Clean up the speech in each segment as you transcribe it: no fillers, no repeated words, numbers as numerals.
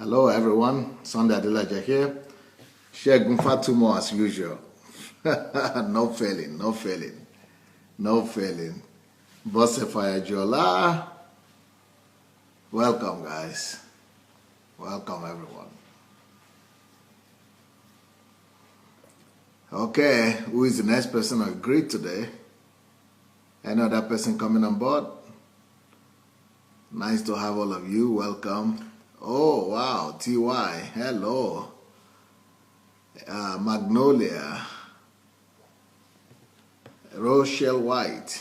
Hello everyone, Sunday Adelaja here. Share Gunfa 2 more as usual. No failing, no failing, no failing. Bosse Fayajola. Welcome guys. Welcome everyone. Okay, who is the next person to greet today? Any other person coming on board? Nice to have all of you. Welcome. Oh, wow. TY. Hello. Magnolia. Rochelle White.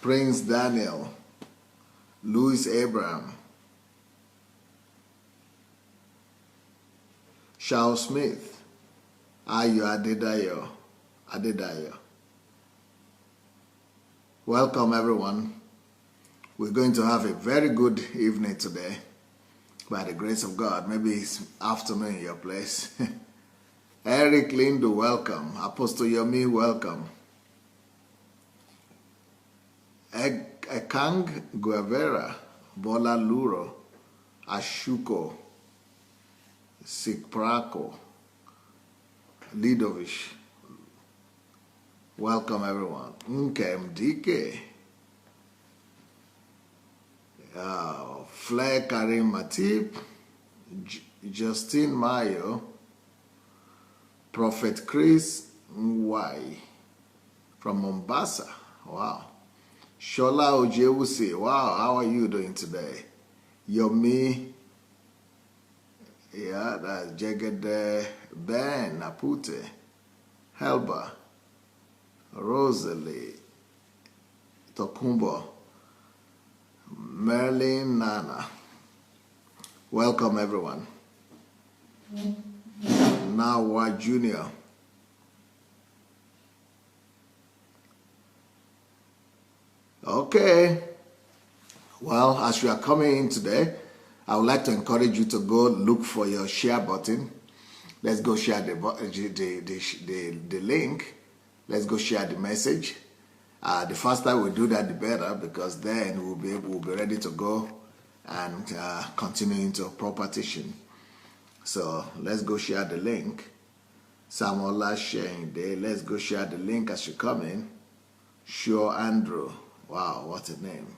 Prince Daniel. Louis Abraham. Charles Smith. Ayo Adedayo. Welcome everyone. We're going to have a very good evening today. By the grace of God, maybe it's afternoon in your place. Eric Lindo, welcome. Apostle Yomi, welcome. Ekang Guevara, Bola Luro, Ashuko, Sikprako, Lidovich. Welcome everyone. Nkemdike. Flair Karim Matip, Justin Mayo, Prophet Chris Nwai from Mombasa. Wow. Shola Ojewusi. Wow, how are you doing today? Yomi. Yeah, that's Jegede Ben Apute. Helba. Rosalie. Tokumbo. Merlin Nana. Welcome everyone. Nawa Junior. Okay. Well, as you are coming in today, I would like to encourage you to go look for your share button. Let's go share the link. Let's go share the message. The faster we do that, the better, because then we'll be ready to go and continue into proper teaching. So let's go share the link. Samola sharing day. Let's go share the link as you come in. Sure Andrew. Wow, what a name.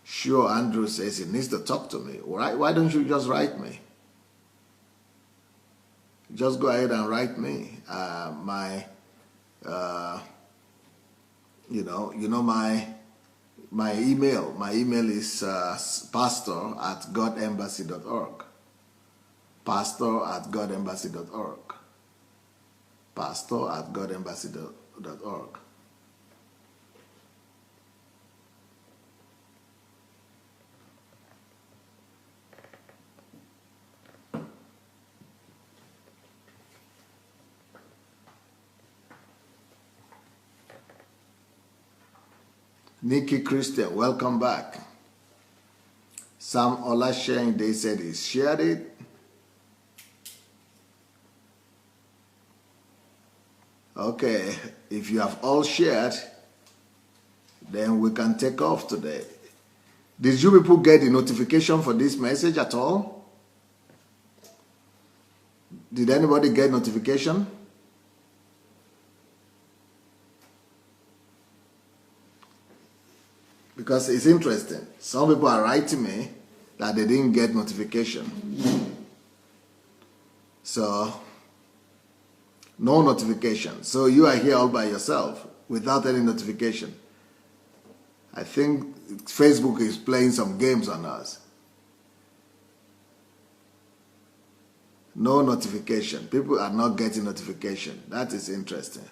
Sure Andrew says he needs to talk to me. Right? Why don't you just write me? Just go ahead and write me. My email. My email is pastor@godembassy.org. Pastor@godembassy.org. Pastor@godembassy.org. Nikki Christian, welcome back. Sam Olashen, they said he shared it. Okay, if you have all shared, then we can take off today. Did you people get the notification for this message at all? Did anybody get notification? Because it's interesting. Some people are writing me that they didn't get notification. So, no notification. So you are here all by yourself without any notification. I think Facebook is playing some games on us. No notification. People are not getting notification. That is interesting.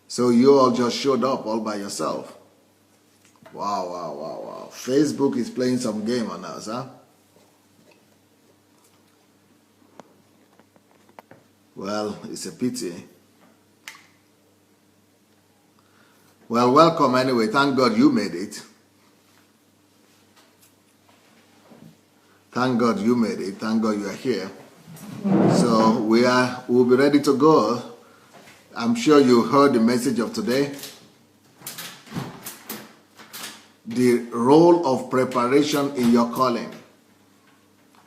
So you all just showed up all by yourself. Wow. Facebook is playing some game on us, huh? Well, it's a pity. Well, welcome anyway. Thank God you made it. Thank God you made it. Thank God you are here. So we'll be ready to go. I'm sure you heard the message of today. The role of preparation in your calling.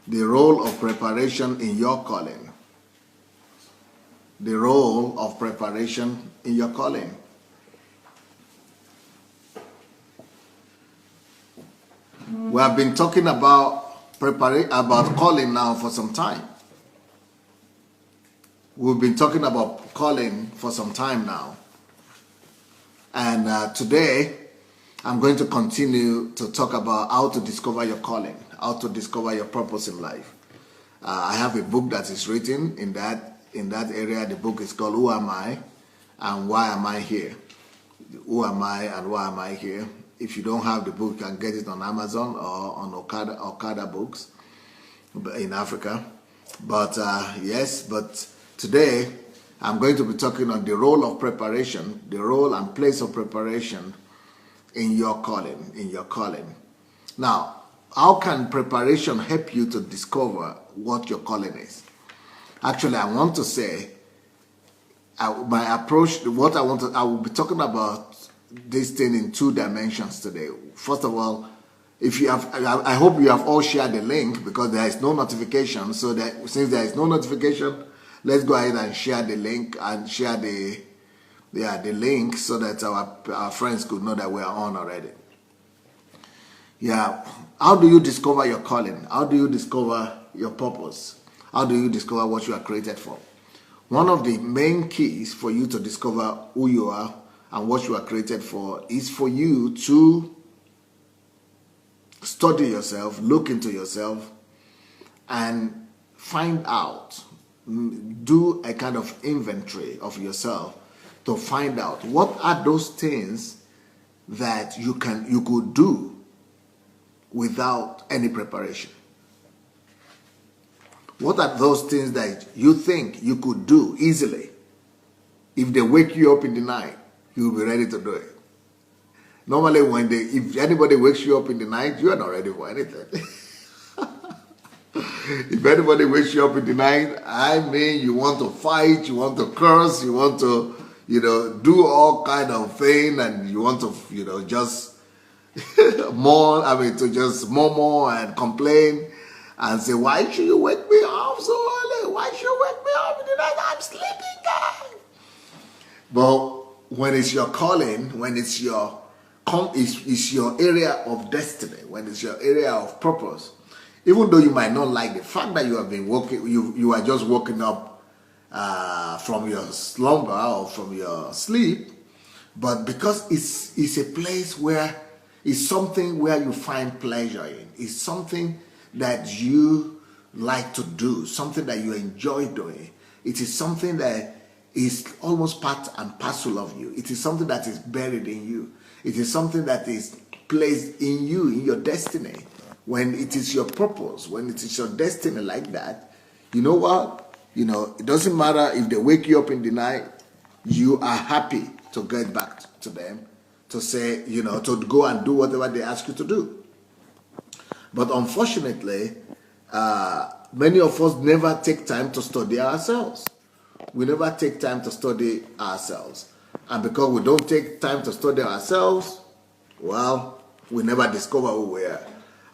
The role of preparation in your calling. The role of preparation in your calling. We have been talking about calling now for some time. We've been talking about calling for some time now. And today, I'm going to continue to talk about how to discover your calling, how to discover your purpose in life. I have a book that is written in that area. The book is called Who Am I and Why Am I Here? Who am I and why am I here? If you don't have the book, you can get it on Amazon or on Okada Books in Africa. But but today I'm going to be talking on the role of preparation, the role and place of preparation in your calling. Now, how can preparation help you to discover what your calling is? Actually, I want to say, my approach, I will be talking about this thing in 2 dimensions today. First of all, I hope you have all shared the link, because there is no notification. So that since there is no notification, let's go ahead and share the link and share the link so that our friends could know that we are on already. Yeah, how do you discover your calling? How do you discover your purpose? How do you discover what you are created for? One of the main keys for you to discover who you are and what you are created for is for you to study yourself, look into yourself, and find out, do a kind of inventory of yourself to find out what are those things that you could do without any preparation. What are those things that you think you could do easily? If they wake you up in the night, you'll be ready to do it. Normally, if anybody wakes you up in the night, you are not ready for anything. If anybody wakes you up in the night, I mean, you want to fight, you want to curse, you want to, do all kind of thing, and you want to, just just murmur and complain and say, why should you wake me up so early? Why should you wake me up in the night? I'm sleeping, guys. But when it's your calling, when it's your area of destiny, when it's your area of purpose, even though you might not like the fact that you have been woken, you are just woken up from your slumber or from your sleep, but because it's a place where it's something where you find pleasure in, it's something that you like to do, something that you enjoy doing. It is something that is almost part and parcel of you. It is something that is buried in you. It is something that is placed in you, in your destiny. When it is your purpose, when it is your destiny like that, you know what? It doesn't matter if they wake you up in the night, you are happy to get back to them, to say, to go and do whatever they ask you to do. But unfortunately, many of us never take time to study ourselves. We never take time to study ourselves. And because we don't take time to study ourselves, well, we never discover who we are.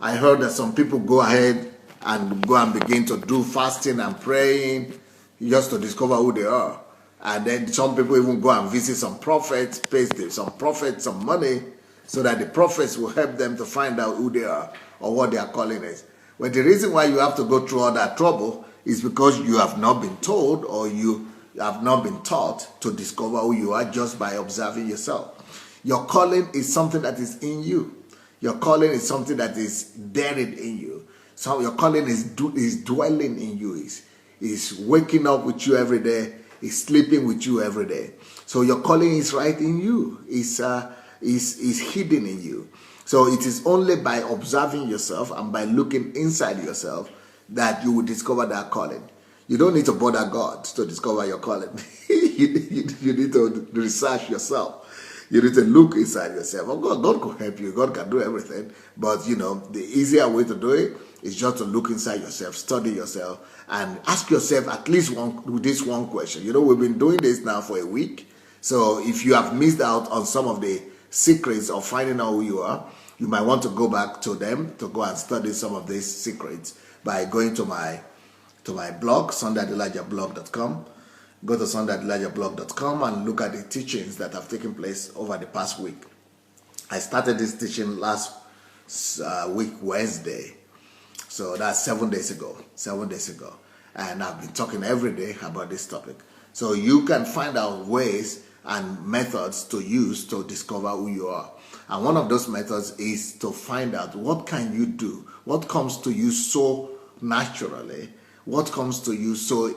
I heard that some people go ahead and go and begin to do fasting and praying just to discover who they are. And then some people even go and visit some prophets, pay some prophets some money so that the prophets will help them to find out who they are or what their calling is. But the reason why you have to go through all that trouble is because you have not been told or you have not been taught to discover who you are just by observing yourself. Your calling is something that is in you. Your calling is something that is buried in you. So your calling is dwelling in you, is waking up with you every day, is sleeping with you every day. So your calling is right in you, is hidden in you. So it is only by observing yourself and by looking inside yourself that you will discover that calling. You don't need to bother God to discover your calling. you need to research yourself. You need to look inside yourself. Oh, God could help you. God can do everything. But, the easier way to do it is just to look inside yourself, study yourself, and ask yourself at least this one question. We've been doing this now for a week. So if you have missed out on some of the secrets of finding out who you are, You might want to go back to them to go and study some of these secrets by going to my blog, sundaydelajablog.com. Go to sundaydelajablog.com and look at the teachings that have taken place over the past week. I started this teaching last week, Wednesday. So that's 7 days ago. And I've been talking every day about this topic. So you can find out ways and methods to use to discover who you are. And one of those methods is to find out what can you do, what comes to you so naturally, what comes to you so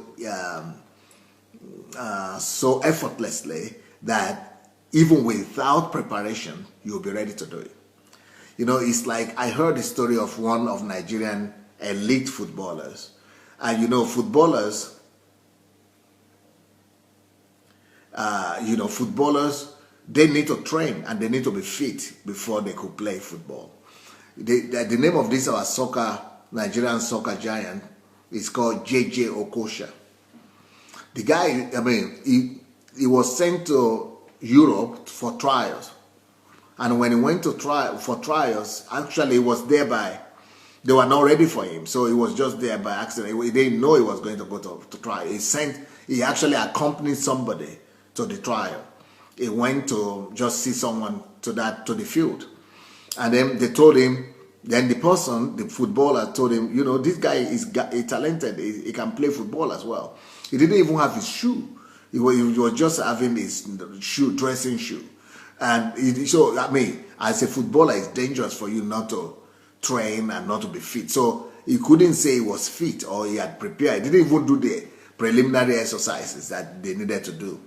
effortlessly that even without preparation, you'll be ready to do it. You know, it's like I heard the story of one of Nigerian elite footballers. And you know, footballers, they need to train and they need to be fit before they could play football. The name of this our Nigerian soccer giant is called J.J. Okocha. The guy, he was sent to Europe for trials. And when he went to for trials, actually he was there they were not ready for him. So he was just there by accident. He didn't know he was going to go to trial. He actually accompanied somebody to the trial. He went to just see someone to the field. And then they told him, then the footballer told him, you know, this guy is talented. He can play football as well. He didn't even have his shoe. He was just having his dressing shoe. And as a footballer, it's dangerous for you not to train and not to be fit. So he couldn't say he was fit or he had prepared. He didn't even do the preliminary exercises that they needed to do.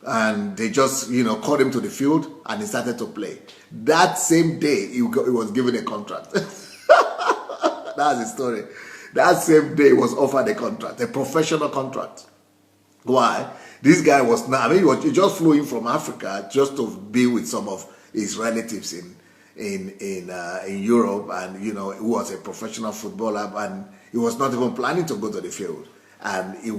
And they just, called him to the field and he started to play. That same day, he was given a contract. That's the story. That same day, he was offered a contract, a professional contract. Why? This guy was not, he just flew in from Africa just to be with some of his relatives in Europe, and, he was a professional footballer, and he was not even planning to go to the field. And he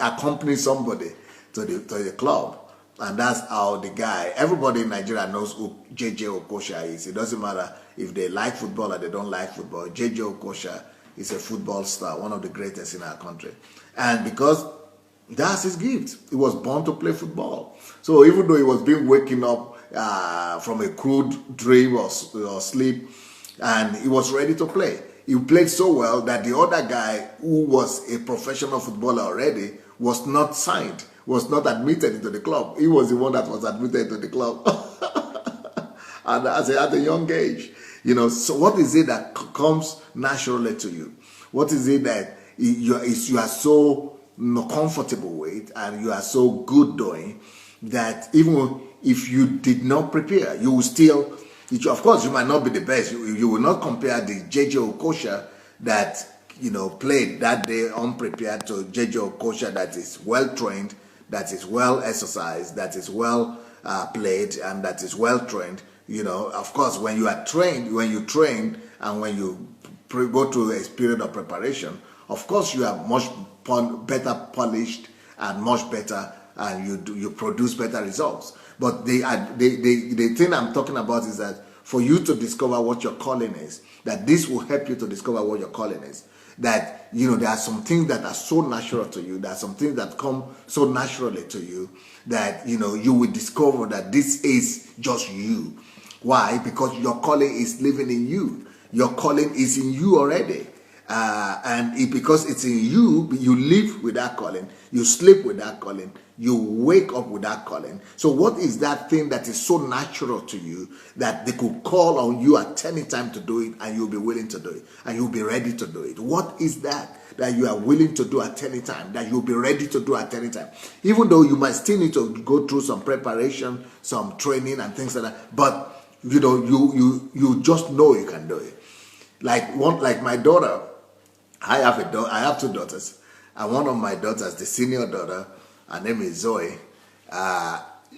accompanied somebody to the club, and that's how the guy, everybody in Nigeria knows who J.J. Okocha is. It doesn't matter if they like football or they don't like football. J.J. Okocha is a football star, one of the greatest in our country. And because that's his gift, he was born to play football. So even though he was being waking up from a crude dream or sleep, and he was ready to play. He played so well that the other guy, who was a professional footballer already, was not signed, was not admitted into the club. He was the one that was admitted to the club. And at a young age. So what is it that comes naturally to you? What is it that you are so comfortable with and you are so good doing that even if you did not prepare, you will still, of course, you might not be the best. You will not compare the J.J. Okocha that, played that day unprepared to J.J. Okocha that is well trained, that is well exercised, that is well played, and that is well trained. Of course, when you train and when you go through a period of preparation, of course you are much better polished and much better, and you produce better results. But the thing I'm talking about is that for you to discover what your calling is, that this will help you to discover what your calling is. That, there are some things that are so natural to you, there are some things that come so naturally to you that, you will discover that this is just you. Why? Because your calling is living in you. Your calling is in you already. Because it's in you, you live with that calling, you sleep with that calling, you wake up with that calling. So what is that thing that is so natural to you that they could call on you at any time to do it, and you'll be willing to do it, and you'll be ready to do it? What is that you are willing to do at any time, that you'll be ready to do at any time? Even though you might still need to go through some preparation, some training and things like that, but you just know you can do it. Like my daughter, I have two daughters, and one of my daughters, the senior daughter, her name is Zoe.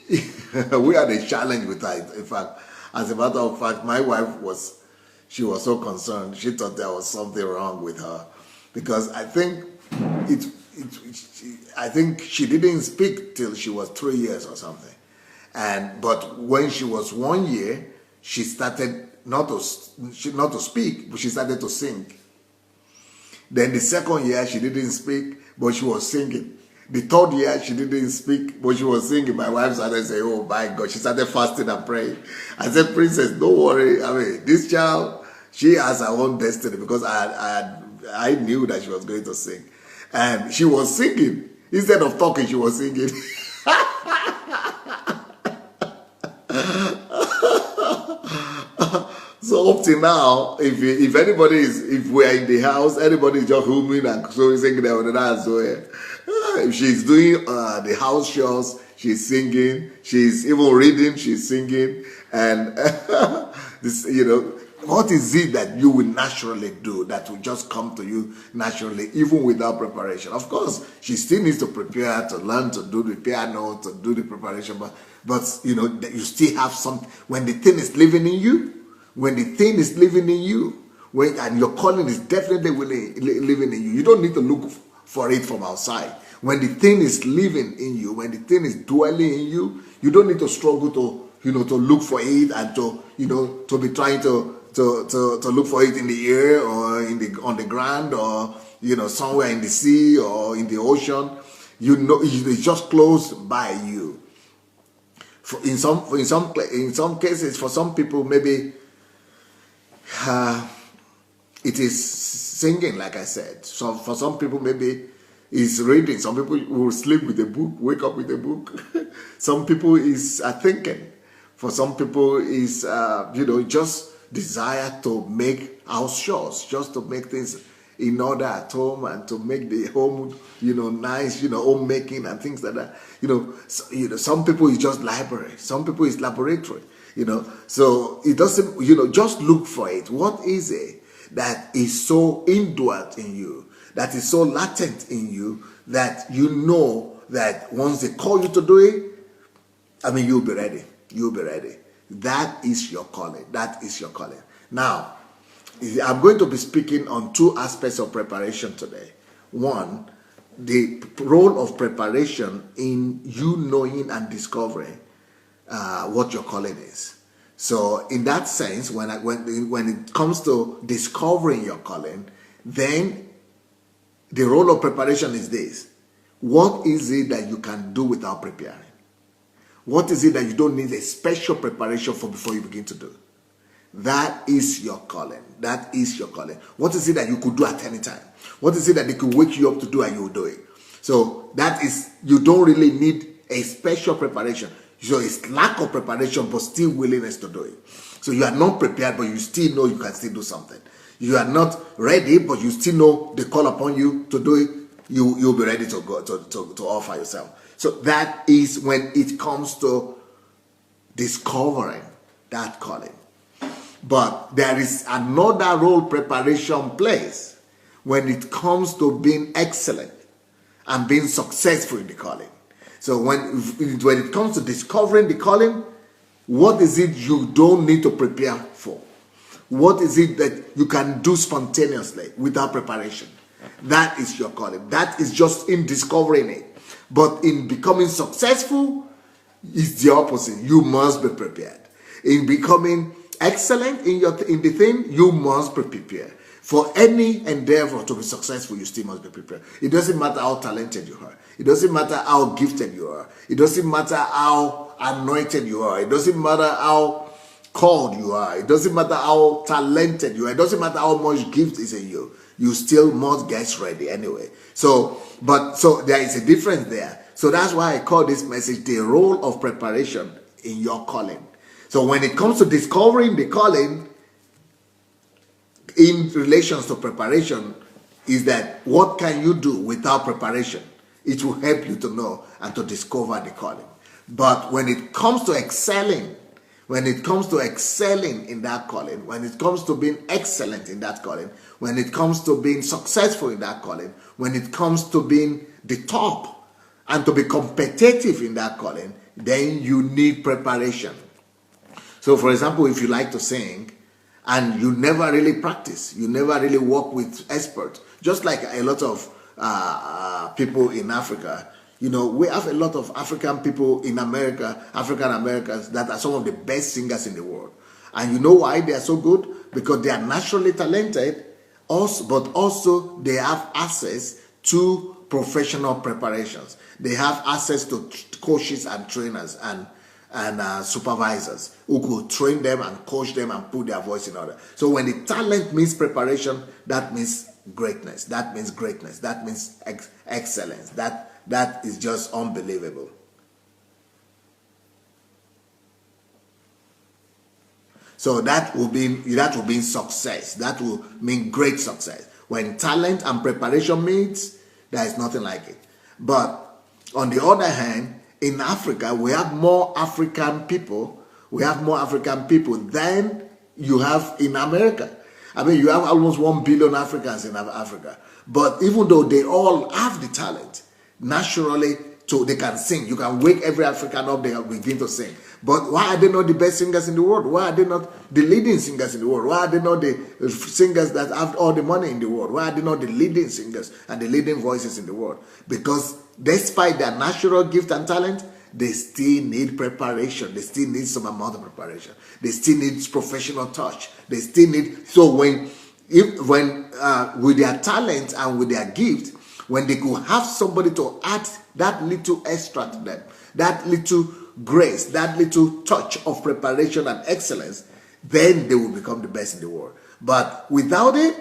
We had a challenge with her. In fact, as a matter of fact, my wife was so concerned. She thought there was something wrong with her, because I think she didn't speak till she was 3 years or something. But when she was 1 year, she started not to speak, but she started to sing. Then the second year, she didn't speak, but she was singing. The third year, she didn't speak, but she was singing. My wife started saying, oh my God, she started fasting and praying. I said, Princess, don't worry. I mean, this child, she has her own destiny, because I knew that she was going to sing. And she was singing. Instead of talking, she was singing. So up till now, if anybody if we are in the house, anybody is just humming and so singing there on the dance. So if she's doing the house chores, she's singing. She's even reading, she's singing. And this, what is it that you will naturally do that will just come to you naturally, even without preparation? Of course, she still needs to prepare, to learn to do the piano, to do the preparation. But you still have something. When the thing is living in you, and your calling is definitely living in you, you don't need to look for it from outside. When the thing is living in you, when the thing is dwelling in you, you don't need to struggle to look for it and to be trying to look for it in the air or on the ground or somewhere in the sea or in the ocean. It's just close by you. In some cases, for some people, maybe it is singing, like I said. So for some people, maybe it's reading. Some people will sleep with a book, wake up with a book. Some people is thinking. For some people is just desire to make house chores, just to make things in order at home and to make the home nice, homemaking and things like that. Some people is just library. Some people is laboratory. So it doesn't, just look for it. What is it that is so indwelt in you, that is so latent in you, that that once they call you to do it, you'll be ready. You'll be ready. That is your calling. That is your calling. Now, I'm going to be speaking on two aspects of preparation today. One, the role of preparation in you knowing and discovering what your calling is. So in that sense, when it comes to discovering your calling, then the role of preparation is this. What is it that you can do without preparing? What is it that you don't need a special preparation for before you begin to do? That is your calling. That is your calling. What is it that you could do at any time? What is it that they could wake you up to do and you will do it? So that is, you don't really need a special preparation. So it's lack of preparation, but still willingness to do it. So you are not prepared, but you still know you can still do something. You are not ready, but you still know they call upon you to do it. You'll be ready to go to offer yourself. So that is when it comes to discovering that calling. But there is another role preparation plays when it comes to being excellent and being successful in the calling. So when it comes to discovering the calling, what is it you don't need to prepare for? What is it that you can do spontaneously without preparation? That is your calling. That is just in discovering it. But in becoming successful, it's the opposite. You must be prepared. In becoming excellent in the thing, you must be prepared. For any endeavor to be successful, you still must be prepared. It doesn't matter how talented you are. It doesn't matter how gifted you are. It doesn't matter how anointed you are. It doesn't matter how called you are. It doesn't matter how talented you are. It doesn't matter how much gift is in you. You still must get ready anyway. So there is a difference there. So that's why I call this message the role of preparation in your calling. So when it comes to discovering the calling in relations to preparation, is that what can you do without preparation? It will help you to know and to discover the calling. But when it comes to excelling in that calling, when it comes to being excellent in that calling, when it comes to being successful in that calling, when it comes to being the top and to be competitive in that calling, then you need preparation. So for example, if you like to sing and you never really practice, you never really work with experts, just like a lot of people in Africa. We have a lot of African people in America, African Americans, that are some of the best singers in the world. And you know why they are so good? Because they are naturally talented, also, but also they have access to professional preparations. They have access to coaches and trainers and supervisors who could train them and coach them and put their voice in order. So when the talent means preparation, that means greatness. That means greatness. That means excellence. That is just unbelievable. So that will be success. That will mean great success. When talent and preparation meets, there is nothing like it. But on the other hand, in Africa, we have more African people. We have more African people than you have in America. I mean, you have almost 1 billion Africans in Africa. But even though they all have the talent, naturally, they can sing. You can wake every African up, they begin to sing. But why are they not the best singers in the world? Why are they not the leading singers in the world? Why are they not the singers that have all the money in the world? Why are they not the leading singers and the leading voices in the world? Because despite their natural gift and talent, they still need preparation. They still need some amount of preparation. They still need professional touch. They still need, so when with their talent and with their gift, when they could have somebody to add that little extra to them, that little grace, that little touch of preparation and excellence, then they will become the best in the world. But without it,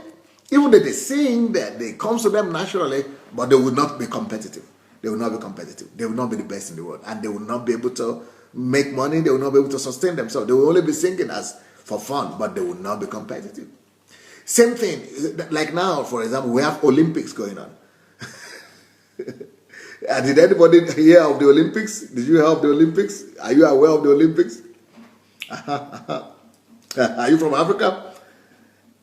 even though they sing, that they come to them naturally, but they will not be competitive. They will not be competitive. They will not be the best in the world. And they will not be able to make money. They will not be able to sustain themselves. They will only be singing as for fun, but they will not be competitive. Same thing, like now, for example, we have Olympics going on. Did anybody hear of the Olympics? Did you hear of the Olympics? Are you aware of the Olympics? Are you from Africa?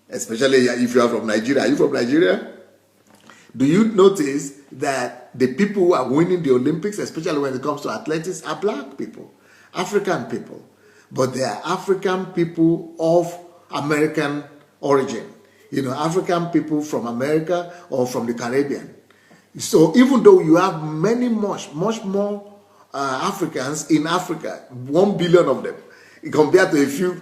Especially if you are from Nigeria. Are you from Nigeria? Do you notice that the people who are winning the Olympics, especially when it comes to athletics, are black people, African people. But they are African people of American origin. You know, African people from America or from the Caribbean. So even though you have much more Africans in Africa, 1 billion of them, compared to a few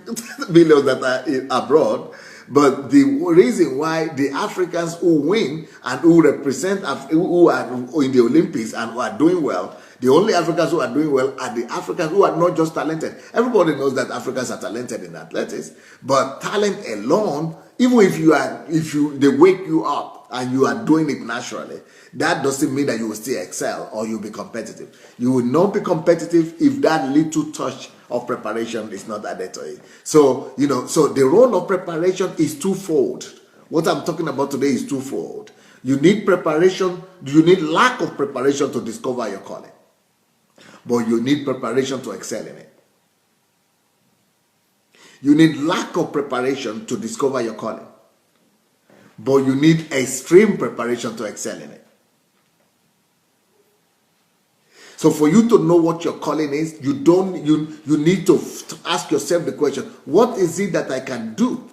billions that are abroad, but the reason why the Africans who win and who represent, who are in the Olympics and who are doing well, the only Africans who are doing well are the Africans who are not just talented. Everybody knows that Africans are talented in athletics, but talent alone, even if they wake you up and you are doing it naturally, that doesn't mean that you will still excel or you'll be competitive. You will not be competitive if that little touch of preparation is not added to it. So, so the role of preparation is twofold. What I'm talking about today is twofold. You need preparation, you need lack of preparation to discover your calling. But you need preparation to excel in it. You need lack of preparation to discover your calling. But you need extreme preparation to excel in it. So for you to know what your calling is, you need to ask yourself the question, what is it that I can do?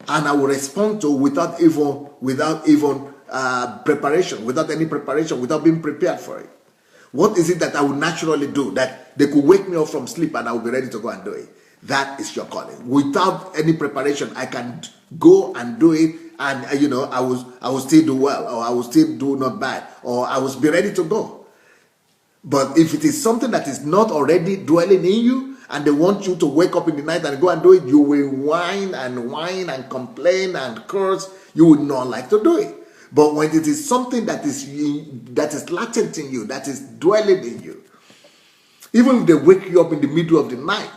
And I will respond to without even preparation, without any preparation, without being prepared for it. What is it that I would naturally do that they could wake me up from sleep and I will be ready to go and do it? That is your calling. Without any preparation, I can go and do it, and I will still do well, or I will still do not bad, or I will be ready to go. But if it is something that is not already dwelling in you, and they want you to wake up in the night and go and do it, you will whine and complain and curse. You would not like to do it. But when it is something that is latent in you, that is dwelling in you, even if they wake you up in the middle of the night,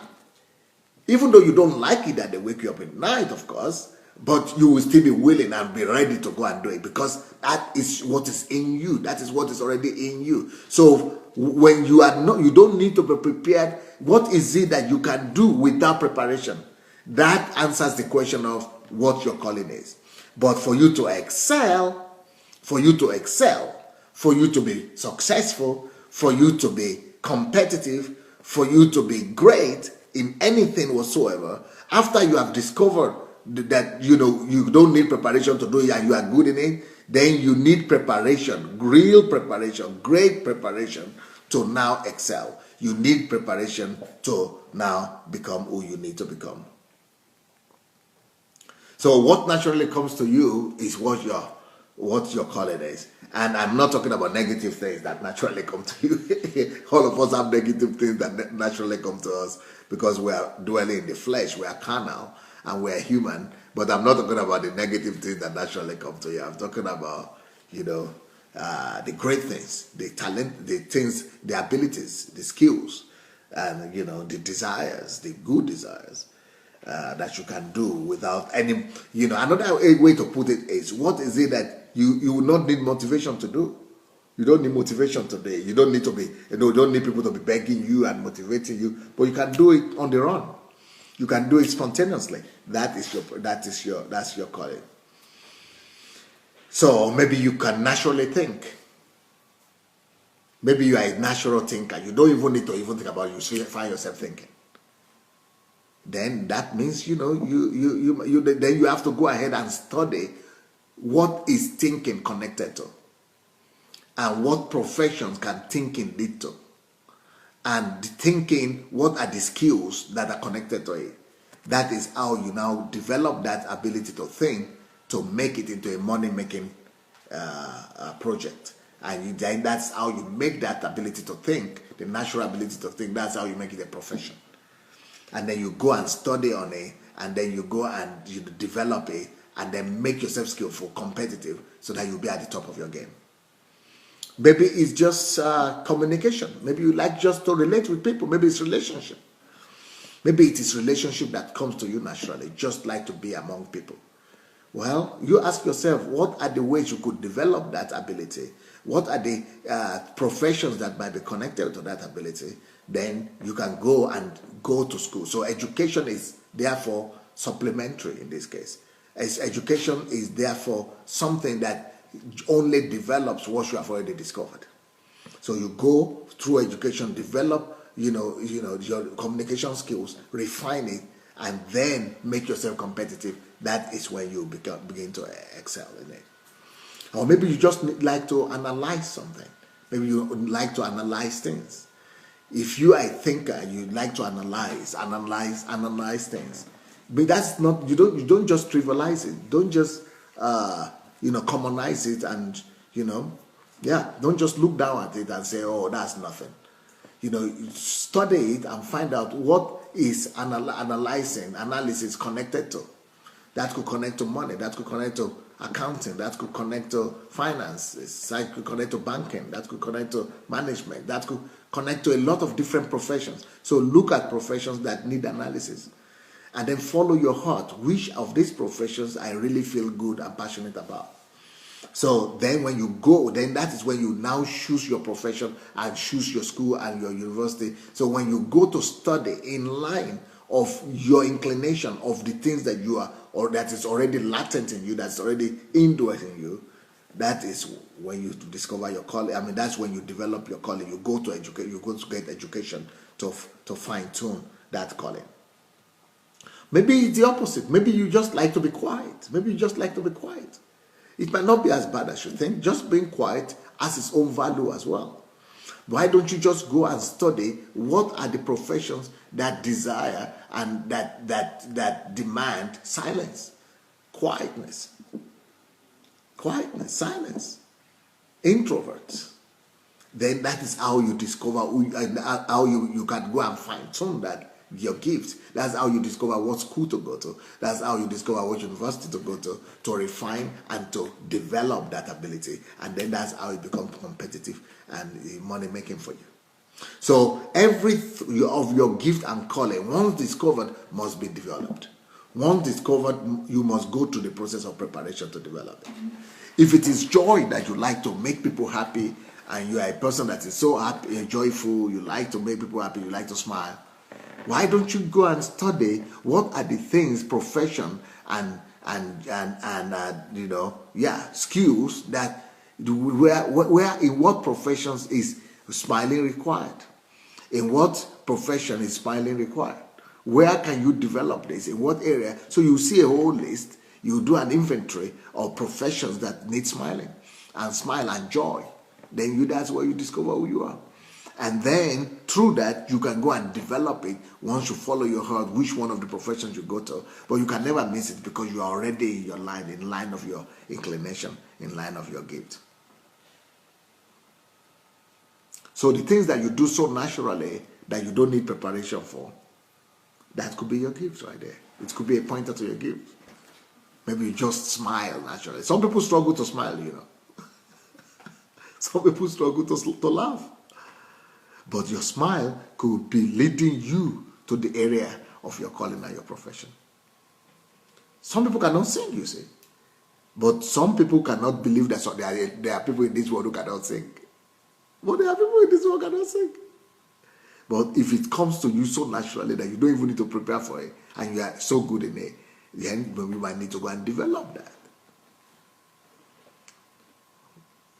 even though you don't like it that they wake you up in the night, of course, but you will still be willing and be ready to go and do it, because that is what is in you. That is what is already in you. So when you don't need to be prepared. What is it that you can do without preparation? That answers the question of what your calling is. But for you to excel, for you to be successful, for you to be competitive, for you to be great in anything whatsoever, after you have discovered that you don't need preparation to do it and you are good in it, then you need preparation, real preparation, great preparation to now excel. You need preparation to now become who you need to become. So what naturally comes to you is what your calling is. And I'm not talking about negative things that naturally come to you. All of us have negative things that naturally come to us because we are dwelling in the flesh, we are carnal, and we are human. But I'm not talking about the negative things that naturally come to you. I'm talking about, the great things, the talent, the things, the abilities, the skills, and, the desires, the good desires. That you can do without any, another way to put it is, what is it that you will not need motivation to do? You don't need motivation today. You don't need to be, you don't need people to be begging you and motivating you, but you can do it on the run. You can do it spontaneously. That's your calling. So maybe you can naturally think. Maybe you are a natural thinker. You don't even need to even think about it. You find yourself thinking. Then that means, then you have to go ahead and study what is thinking connected to, and what professions can thinking lead to, and the thinking, what are the skills that are connected to it. That is how you now develop that ability to think, to make it into a money-making project. And then that's how you make that ability to think, the natural ability to think, that's how you make it a profession. And then you go and study on it, and then you go and you develop it, and then make yourself skillful, competitive, so that you'll be at the top of your game. Maybe it's just communication. Maybe you like just to relate with people. Maybe it's relationship. Maybe it is relationship that comes to you naturally, just like to be among people. Well, you ask yourself, what are the ways you could develop that ability? What are the professions that might be connected to that ability? Then you can go to school. So education is therefore supplementary in this case. As education is therefore something that only develops what you have already discovered. So you go through education, develop, your communication skills, refine it, and then make yourself competitive. That is when you begin to excel in it. Or maybe you just like to analyze something. Maybe you like to analyze things. If you are a thinker, you like to analyze things. But that's not, you don't just trivialize it. Don't just commonize it, and don't just look down at it and say, oh, that's nothing. Study it and find out what is analysis connected to. That could connect to money, that could connect to accounting, that could connect to finances, that could connect to banking, that could connect to management, that could connect to a lot of different professions. So look at professions that need analysis, and then follow your heart. Which of these professions I really feel good and passionate about? So then when you go, then that is when you now choose your profession and choose your school and your university. So when you go to study in line of your inclination, of the things that you are, or that is already latent in you, that's already indoors in you, that is when you discover your calling. I mean, that's when you develop your calling. You go to educate. You go to get education to fine tune that calling. Maybe it's the opposite. Maybe you just like to be quiet. It might not be as bad as you think. Just being quiet has its own value as well. Why don't you just go and study what are the professions that desire and that demand silence, quietness, silence, introverts. Then that is how you discover how you can go and fine tune that your gifts. That's how you discover what school to go to. That's how you discover what university to go to refine and to develop that ability. And then that's how it becomes competitive and money making for you. So every of your gift and calling, once discovered, must be developed. Once discovered, you must go through the process of preparation to develop it. If it is joy that you like to make people happy, and you are a person that is so happy, joyful, you like to make people happy, you like to smile, why don't you go and study what are the things, profession and skills that where in what professions is smiling required? In what profession is smiling required? Where can you develop this? In what area? So you see a whole list. You do an inventory of professions that need smiling and smile and joy. Then that's where you discover who you are. And then through that, you can go and develop it once you follow your heart, which one of the professions you go to. But you can never miss it because you are already in your line, in line of your inclination, in line of your gift. So the things that you do so naturally that you don't need preparation for, that could be your gift right there. It could be a pointer to your gift. Maybe you just smile naturally. Some people struggle to smile, you know. Some people struggle to laugh. But your smile could be leading you to the area of your calling and your profession. Some people cannot sing, you see. But some people cannot believe that there are people in this world who cannot sing. But there are people in this world who cannot sing. But if it comes to you so naturally that you don't even need to prepare for it, and you are so good in it, then we might need to go and develop that.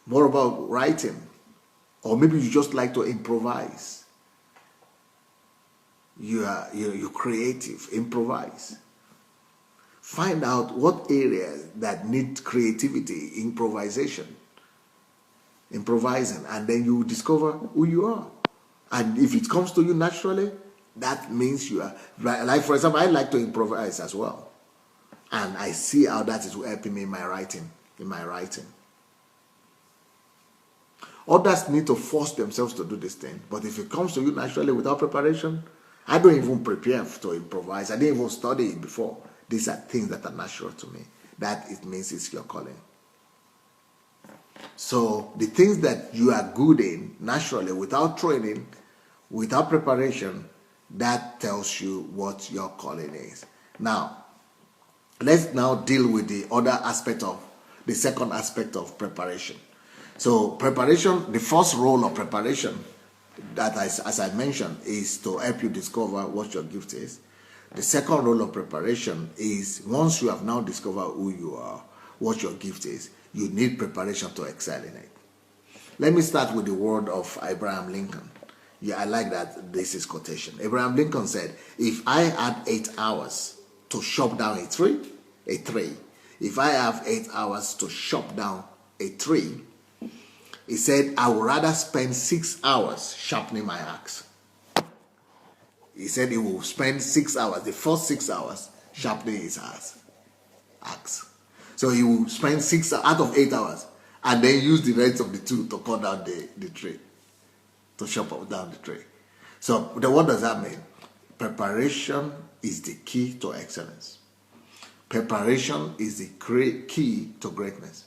More about writing. Or maybe you just like to improvise. You're creative. Improvise. Find out what areas that need creativity, improvisation. Improvising. And then you discover who you are. And if it comes to you naturally, that means you are. Like, for example, I like to improvise as well. And I see how that is helping me in my writing. Others need to force themselves to do this thing. But if it comes to you naturally without preparation, I don't even prepare to improvise. I didn't even study it before. These are things that are natural to me. That it means it's your calling. So the things that you are good in naturally without training, without preparation, that tells you what your calling is. Now, let's now deal with the second aspect of preparation. So preparation, the first role of preparation, that as I mentioned, is to help you discover what your gift is. The second role of preparation is once you have now discovered who you are, what your gift is, you need preparation to excel in it. Let me start with the word of Abraham Lincoln. Yeah, I like that this is quotation. Abraham Lincoln said, if I had 8 hours to chop down a tree, if I have 8 hours to chop down a tree, he said, I would rather spend 6 hours sharpening my axe. He said he will spend 6 hours, the first 6 hours, sharpening his axe. So he will spend 6 out of 8 hours and then use the rest of the 2 to cut down the tree, to chop down the tree. So what does that mean? Preparation is the key to excellence. Preparation is the key to greatness.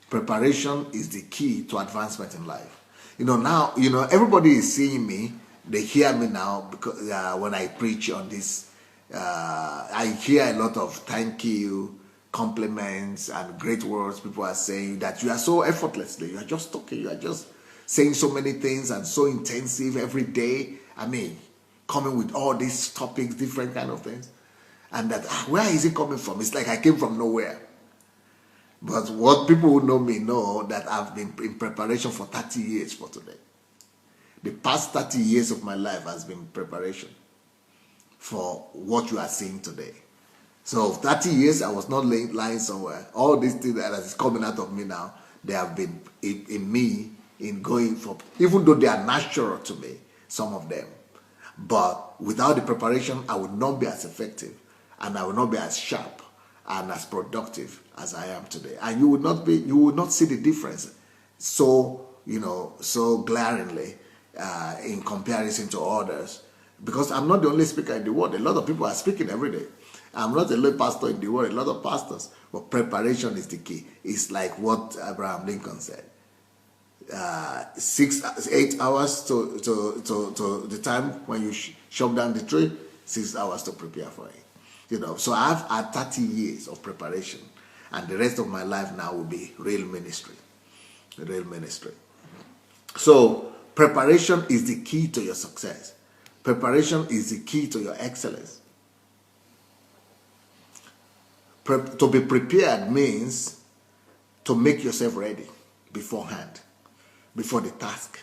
Preparation is the key to advancement in life. Now, everybody is seeing me. They hear me now because when I preach on this, I hear a lot of thank you, compliments, and great words. People are saying that you are so effortlessly. You are just talking. You are just saying so many things and so intensive every day. I mean, coming with all these topics, different kind of things. And that, where is it coming from? It's like I came from nowhere. But what people who know me know that I've been in preparation for 30 years for today. The past 30 years of my life has been preparation for what you are seeing today. So 30 years, I was not lying somewhere. All these things that is coming out of me now, they have been in me, in going for, even though they are natural to me, some of them. But without the preparation, I would not be as effective, and I would not be as sharp and as productive as I am today. And you would not see the difference so glaringly in comparison to others, because I'm not the only speaker in the world. A lot of people are speaking every day. I'm not the only pastor in the world, a lot of pastors, but preparation is the key. It's like what Abraham Lincoln said. 8 hours to the time when you chop down the tree, 6 hours to prepare for it. So I've had 30 years of preparation, and the rest of my life now will be real ministry. Real ministry. So preparation is the key to your success. Preparation is the key to your excellence. To be prepared means to make yourself ready beforehand, before the task,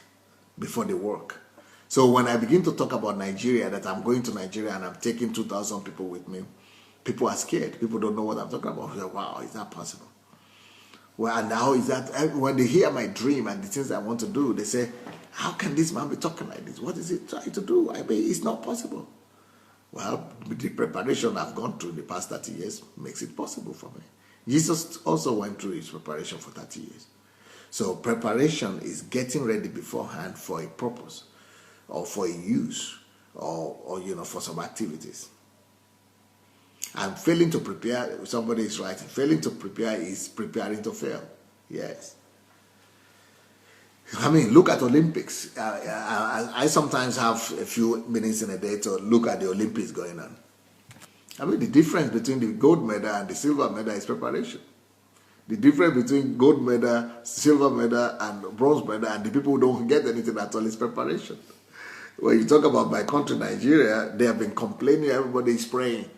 before the work. So when I begin to talk about Nigeria, that I'm going to Nigeria and I'm taking 2,000 people with me, people are scared. People don't know what I'm talking about. They're like, wow, is that possible? Well, and now is that when they hear my dream and the things I want to do, they say, how can this man be talking like this? What is he trying to do? I mean, it's not possible. Well, the preparation I've gone through in the past 30 years makes it possible for me. Jesus also went through his preparation for 30 years. So preparation is getting ready beforehand for a purpose or for a use or for some activities. And failing to prepare, somebody is writing, failing to prepare is preparing to fail. Yes. I mean, look at Olympics. I sometimes have a few minutes in a day to look at the Olympics going on. I mean, the difference between the gold medal and the silver medal is preparation. The difference between gold medal, silver medal, and bronze medal, and the people who don't get anything at all is preparation. When you talk about my country, Nigeria, they have been complaining, everybody is praying.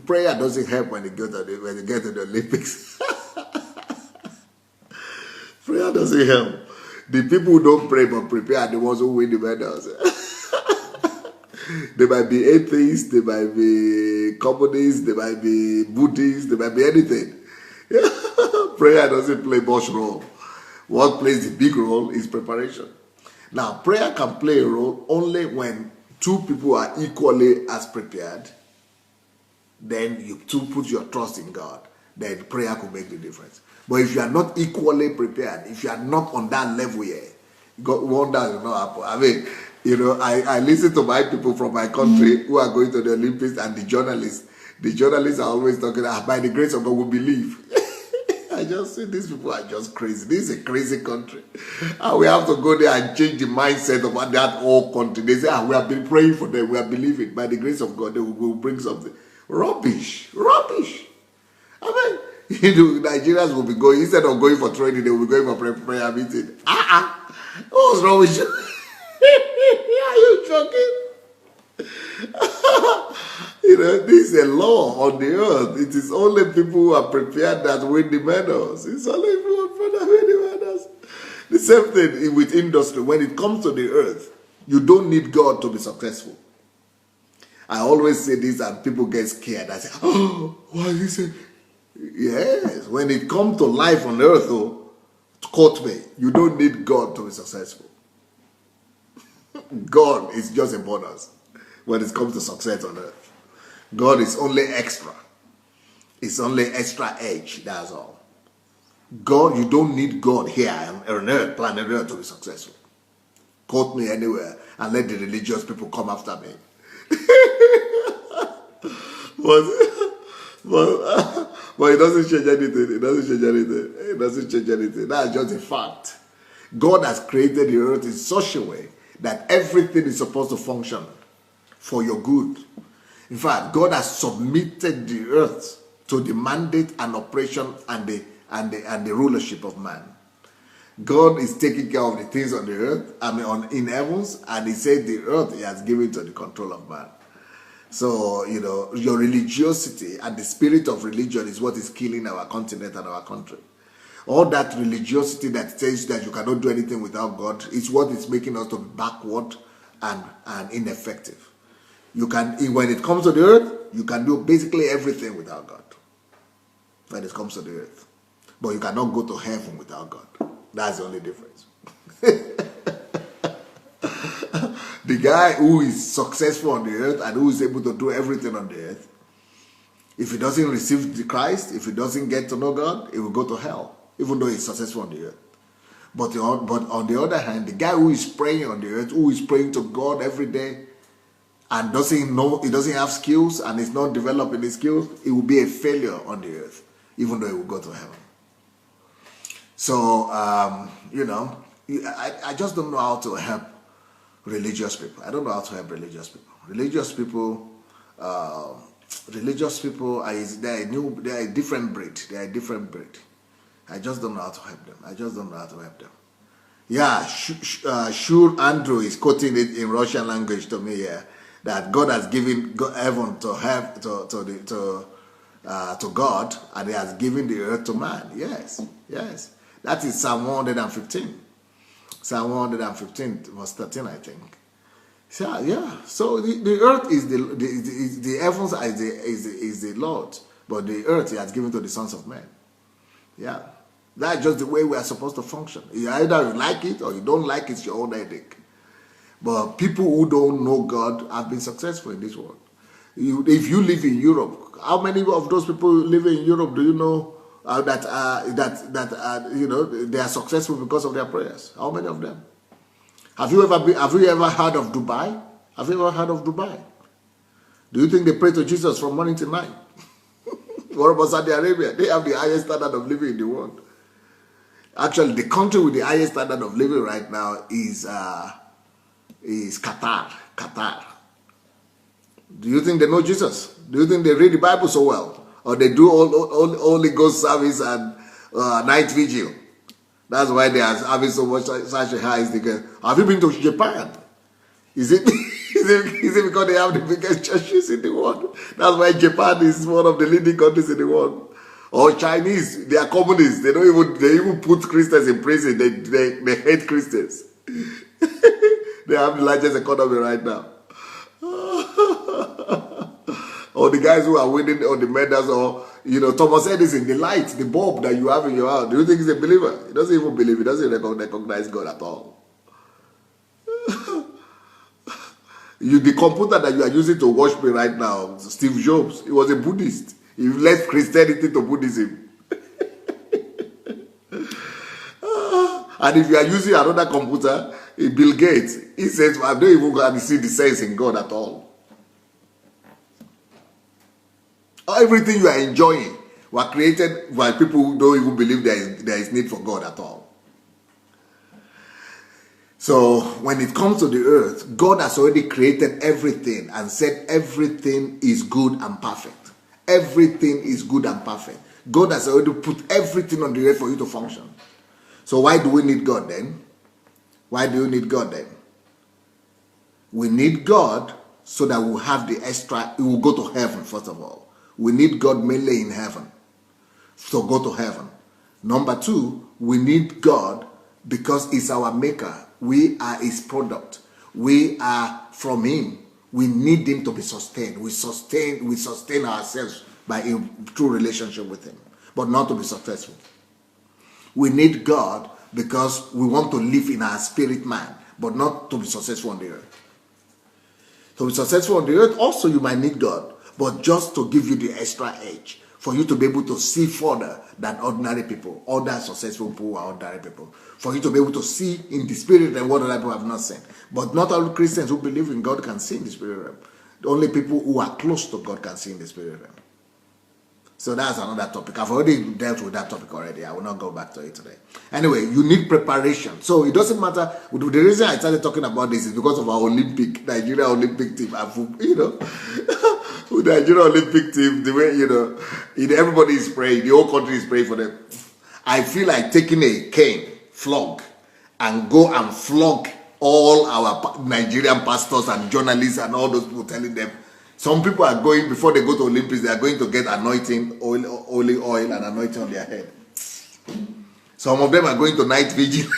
Prayer doesn't help when they get to the Olympics. Prayer doesn't help. The people who don't pray but prepare are the ones who win the medals. They might be atheists, they might be communists, they might be Buddhists, they might be anything. Prayer doesn't play much role. What plays the big role is preparation. Now, prayer can play a role only when two people are equally as prepared. Then you two put your trust in God. Then prayer could make the difference. But if you are not equally prepared, if you are not on that level yet, wonders will not happen. I mean, I listen to my people from my country who are going to the Olympics and the journalists. The journalists are always talking about, by the grace of God, we believe. I just say these people are just crazy. This is a crazy country. And we have to go there and change the mindset of that whole country. They say, we have been praying for them, we are believing. By the grace of God, they will bring something. Rubbish. I mean, Nigerians will be going, instead of going for training, they will be going for prayer meeting. What's wrong with you? Are you joking? This is a law on the earth. It is only people who are prepared that win the medals. It's only people who are prepared that win the medals. The same thing with industry. When it comes to the earth, you don't need God to be successful. I always say this and people get scared. I say, why is he saying? Yes, when it comes to life on earth, quote me, you don't need God to be successful. God is just a bonus when it comes to success on earth. God is only extra. It's only extra edge, that's all. God, you don't need God here on earth, planet earth, to be successful. Quote me anywhere and let the religious people come after me. But it doesn't change anything. It doesn't change anything. That's just a fact. God has created the earth in such a way that everything is supposed to function for your good. In fact, God has submitted the earth to the mandate and operation and the rulership of man. God is taking care of the things on the earth, in heavens, and he said the earth he has given to the control of man. So, your religiosity and the spirit of religion is what is killing our continent and our country. All that religiosity that says that you cannot do anything without God is what is making us to be backward and ineffective. When it comes to the earth, you can do basically everything without God. When it comes to the earth. But you cannot go to heaven without God. That's the only difference. The guy who is successful on the earth and who is able to do everything on the earth, if he doesn't receive the Christ, if he doesn't get to know God, he will go to hell, even though he's successful on the earth. But on the other hand, the guy who is praying on the earth, who is praying to God every day, and he doesn't have skills and is not developing his skills, he will be a failure on the earth, even though he will go to heaven. So, I just don't know how to help religious people. I don't know how to help religious people. Religious people, they're a different breed. They're a different breed. I just don't know how to help them. Yeah, Shur Andrew is quoting it in Russian language to me here, that God has given heaven to God, and he has given the earth to man. Yes. That is Psalm 115. Psalm 115 verse 13, I think. So, yeah. So the earth is the heavens is the Lord, but the earth he has given to the sons of men. Yeah. That's just the way we are supposed to function. You either like it or you don't like it, it's your own headache. But people who don't know God have been successful in this world. If you live in Europe, how many of those people living in Europe do you know that they are successful because of their prayers? How many of them? Have you ever heard of Dubai? Have you ever heard of Dubai? Do you think they pray to Jesus from morning to night? What about Saudi Arabia? They have the highest standard of living in the world. Actually, the country with the highest standard of living right now is Qatar. Qatar. Do you think they know Jesus? Do you think they read the Bible so well? Or they do all Holy Ghost service and night vigil? That's why they are having such a high ticket. Have you been to Japan? Is it because they have the biggest churches in the world? That's why Japan is one of the leading countries in the world. Or Chinese, they are communists. They even put Christians in prison. They hate Christians. They have the largest economy right now. Or the guys who are winning on the medals, or Thomas Edison, the light, the bulb that you have in your house. Do you think he's a believer? He doesn't even believe. He doesn't recognize God at all. The computer that you are using to watch me right now, Steve Jobs, he was a Buddhist. He left Christianity to Buddhism. And if you are using another computer, Bill Gates, he says, I don't even going to see the sense in God at all. Everything you are enjoying were created by people who don't even believe there is need for God at all. So when it comes to the earth, God has already created everything and said everything is good and perfect. Everything is good and perfect. God has already put everything on the earth for you to function. So why do we need God then? Why do you need God then? We need God so that we'll have the extra, we will go to heaven first of all. We need God mainly in heaven. So go to heaven. Number two, we need God because He's our maker. We are His product. We are from Him. We need Him to be sustained. We sustain ourselves by a true relationship with Him, but not to be successful. We need God because we want to live in our spirit man, but not to be successful on the earth. To be successful on the earth, also you might need God, but just to give you the extra edge, for you to be able to see further than ordinary people, other successful people are ordinary people. For you to be able to see in the spirit realm what other people have not seen. But not all Christians who believe in God can see in the spirit realm. Only people who are close to God can see in the spirit realm. So that's another topic. I've already dealt with that topic already. I will not go back to it today. Anyway, you need preparation. So it doesn't matter. The reason I started talking about this is because of our Nigeria Olympic team. With the Nigeria Olympic team, the way, everybody is praying. The whole country is praying for them. I feel like taking a cane, flog, and go and flog all our Nigerian pastors and journalists and all those people, telling them, some people are going, before they go to Olympics, they are going to get anointing, holy oil and anointing on their head. Some of them are going to night vigil.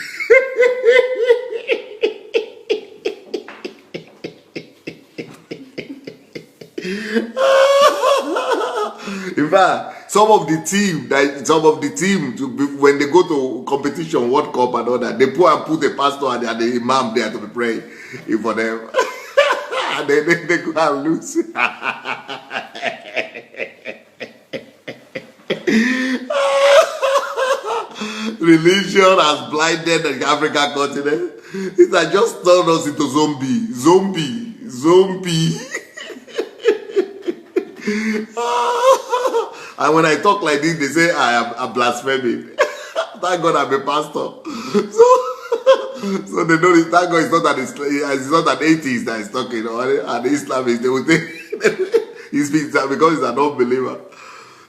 In fact, some of the team, when they go to competition, World Cup and all that, they put a pastor and the imam there to be praying for them. And they go and lose. Religion has blinded the African continent. It has just turned us into zombie. And when I talk like this, they say I am blaspheming. Thank God I'm a pastor. So they know it. Thank God it's not an atheist that is talking, or an Islamist. They will think he's because he's an unbeliever.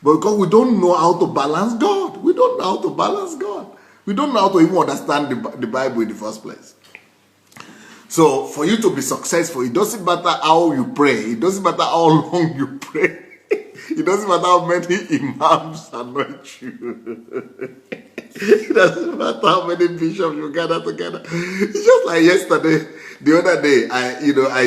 But because we don't know how to balance God. We don't know how to balance God. We don't know how to even understand the Bible in the first place. So for you to be successful, it doesn't matter how you pray. It doesn't matter how long you pray. It doesn't matter how many imams anoint you. It doesn't matter how many bishops you gather together. It's just like yesterday, the other day,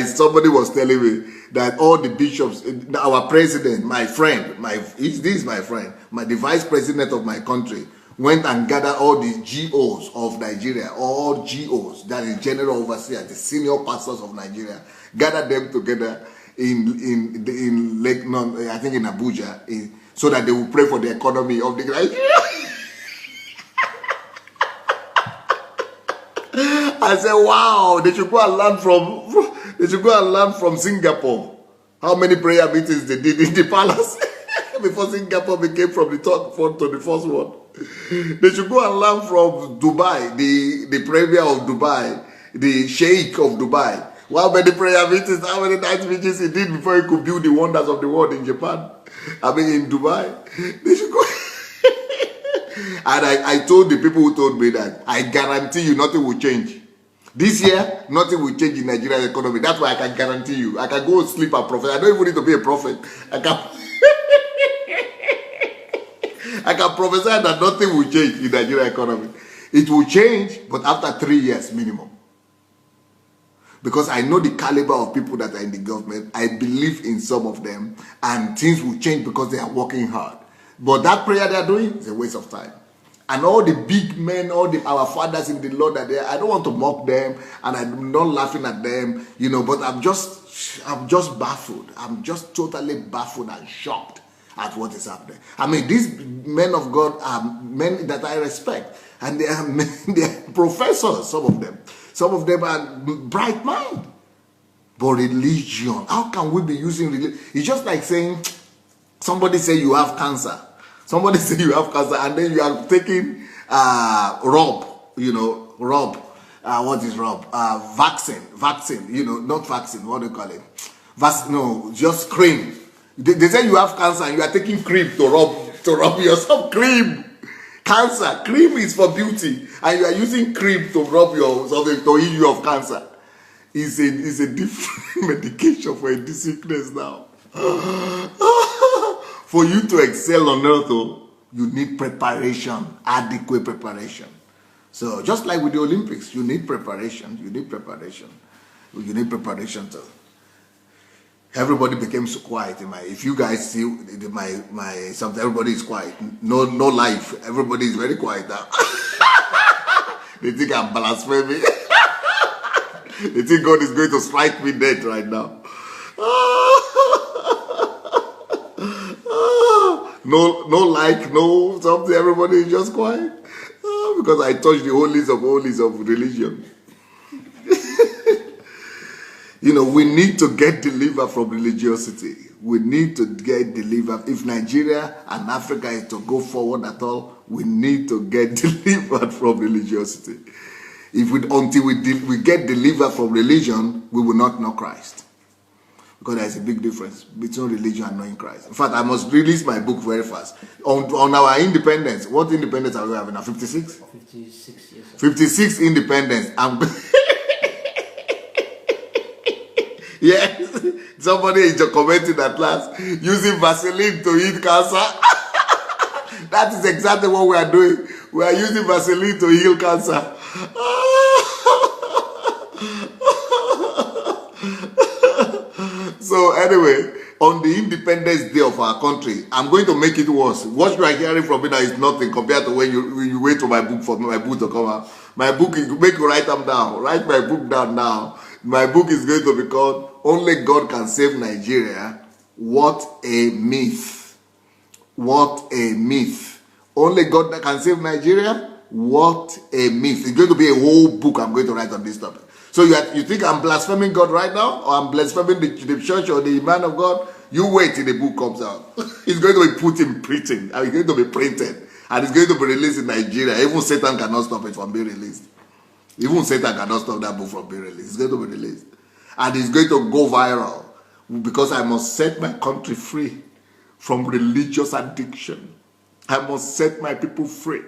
somebody was telling me that all the bishops, our president, my friend, the vice president of my country, went and gathered all the GOs of Nigeria, all GOs, that is General Overseer, the senior pastors of Nigeria, gathered them together in Lake, no, I think in Abuja, so that they will pray for the economy of the Nigeria. I said, wow, they should go and learn from Singapore. How many prayer meetings they did in the palace before Singapore became from the third one to the first one. They should go and learn from Dubai, the premier of Dubai, the sheikh of Dubai. How many prayer meetings, how many night meetings he did before he could build the wonders of the world in Japan? I mean, in Dubai. They should go. And I told the people who told me that, I guarantee you nothing will change. This year, nothing will change in Nigeria's economy. That's why I can guarantee you. I can go sleep and prophet. I don't even need to be a prophet. I can prophesy that nothing will change in Nigeria's economy. It will change, but after 3 years minimum. Because I know the caliber of people that are in the government. I believe in some of them, and things will change because they are working hard. But that prayer they are doing is a waste of time. And all the big men, our fathers in the Lord are there. I don't want to mock them, and I'm not laughing at them, but I'm just baffled. I'm just totally baffled and shocked at what is happening. I mean, these men of God are men that I respect, and they are professors, some of them. Some of them are bright mind. But religion, how can we be using religion? It's just like saying, somebody say you have cancer. Somebody say you have cancer, and then you are taking Rob, what is Rob? Vaccine, not vaccine, what do you call it? No, just cream. They say you have cancer, and you are taking cream to rub yourself. Cream. Cancer. Cream is for beauty, and you are using cream to rub yourself to heal you of cancer. It's a different medication for a sickness now. For you to excel on earth, you need preparation, adequate preparation. So just like with the Olympics, you need preparation. You need preparation. You need preparation too. Everybody became so quiet in if you guys see something, everybody is quiet. No life. Everybody is very quiet now. They think I'm blaspheming. They think God is going to strike me dead right now. No something. Everybody is just quiet because I touched the holies of religion. We need to get delivered from religiosity. We need to get delivered. If Nigeria and Africa is to go forward at all, we need to get delivered from religiosity. Until we get delivered from religion, we will not know Christ. Because there's a big difference between religion and knowing Christ. In fact, I must release my book very fast. On our independence, what independence are we having now? 56? 56, yes. 56 independence. Yes, somebody is commenting at last, using Vaseline to heal cancer. That is exactly what we are doing. We are using Vaseline to heal cancer. So anyway, on the Independence Day of our country, I'm going to make it worse. What you are hearing from me now is nothing compared to when you wait for my book to come out. My book is, make you write them down. Write my book down now. My book is going to be called Only God Can Save Nigeria. What a myth. What a myth. Only God that can save Nigeria? What a myth. It's going to be a whole book I'm going to write on this topic. So you think I'm blaspheming God right now? Or I'm blaspheming the church or the man of God? You wait till the book comes out. It's going to be put in printing. And it's going to be printed. And it's going to be released in Nigeria. Even Satan cannot stop it from being released. Even Satan cannot stop that book from being released. It's going to be released. And it's going to go viral. Because I must set my country free from religious addiction. I must set my people free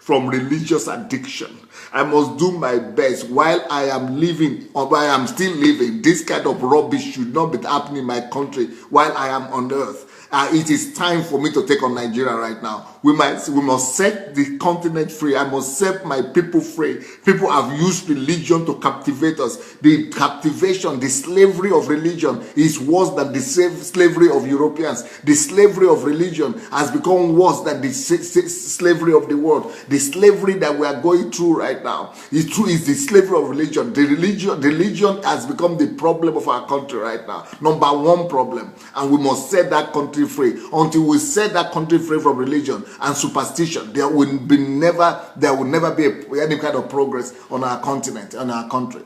from religious addiction. I must do my best while I am living, or while I am still living. This kind of rubbish should not be happening in my country while I am on earth. It is time for me to take on Nigeria right now. We must set the continent free. I must set my people free. People have used religion to captivate us. The captivation, the slavery of religion is worse than the slavery of Europeans. The slavery of religion has become worse than the slavery of the world. The slavery that we are going through right now is the slavery of religion. The religion has become the problem of our country right now. Number one problem. And we must set that country free. Until we set that country free from religion and superstition, there will never be any kind of progress on our continent, on our country.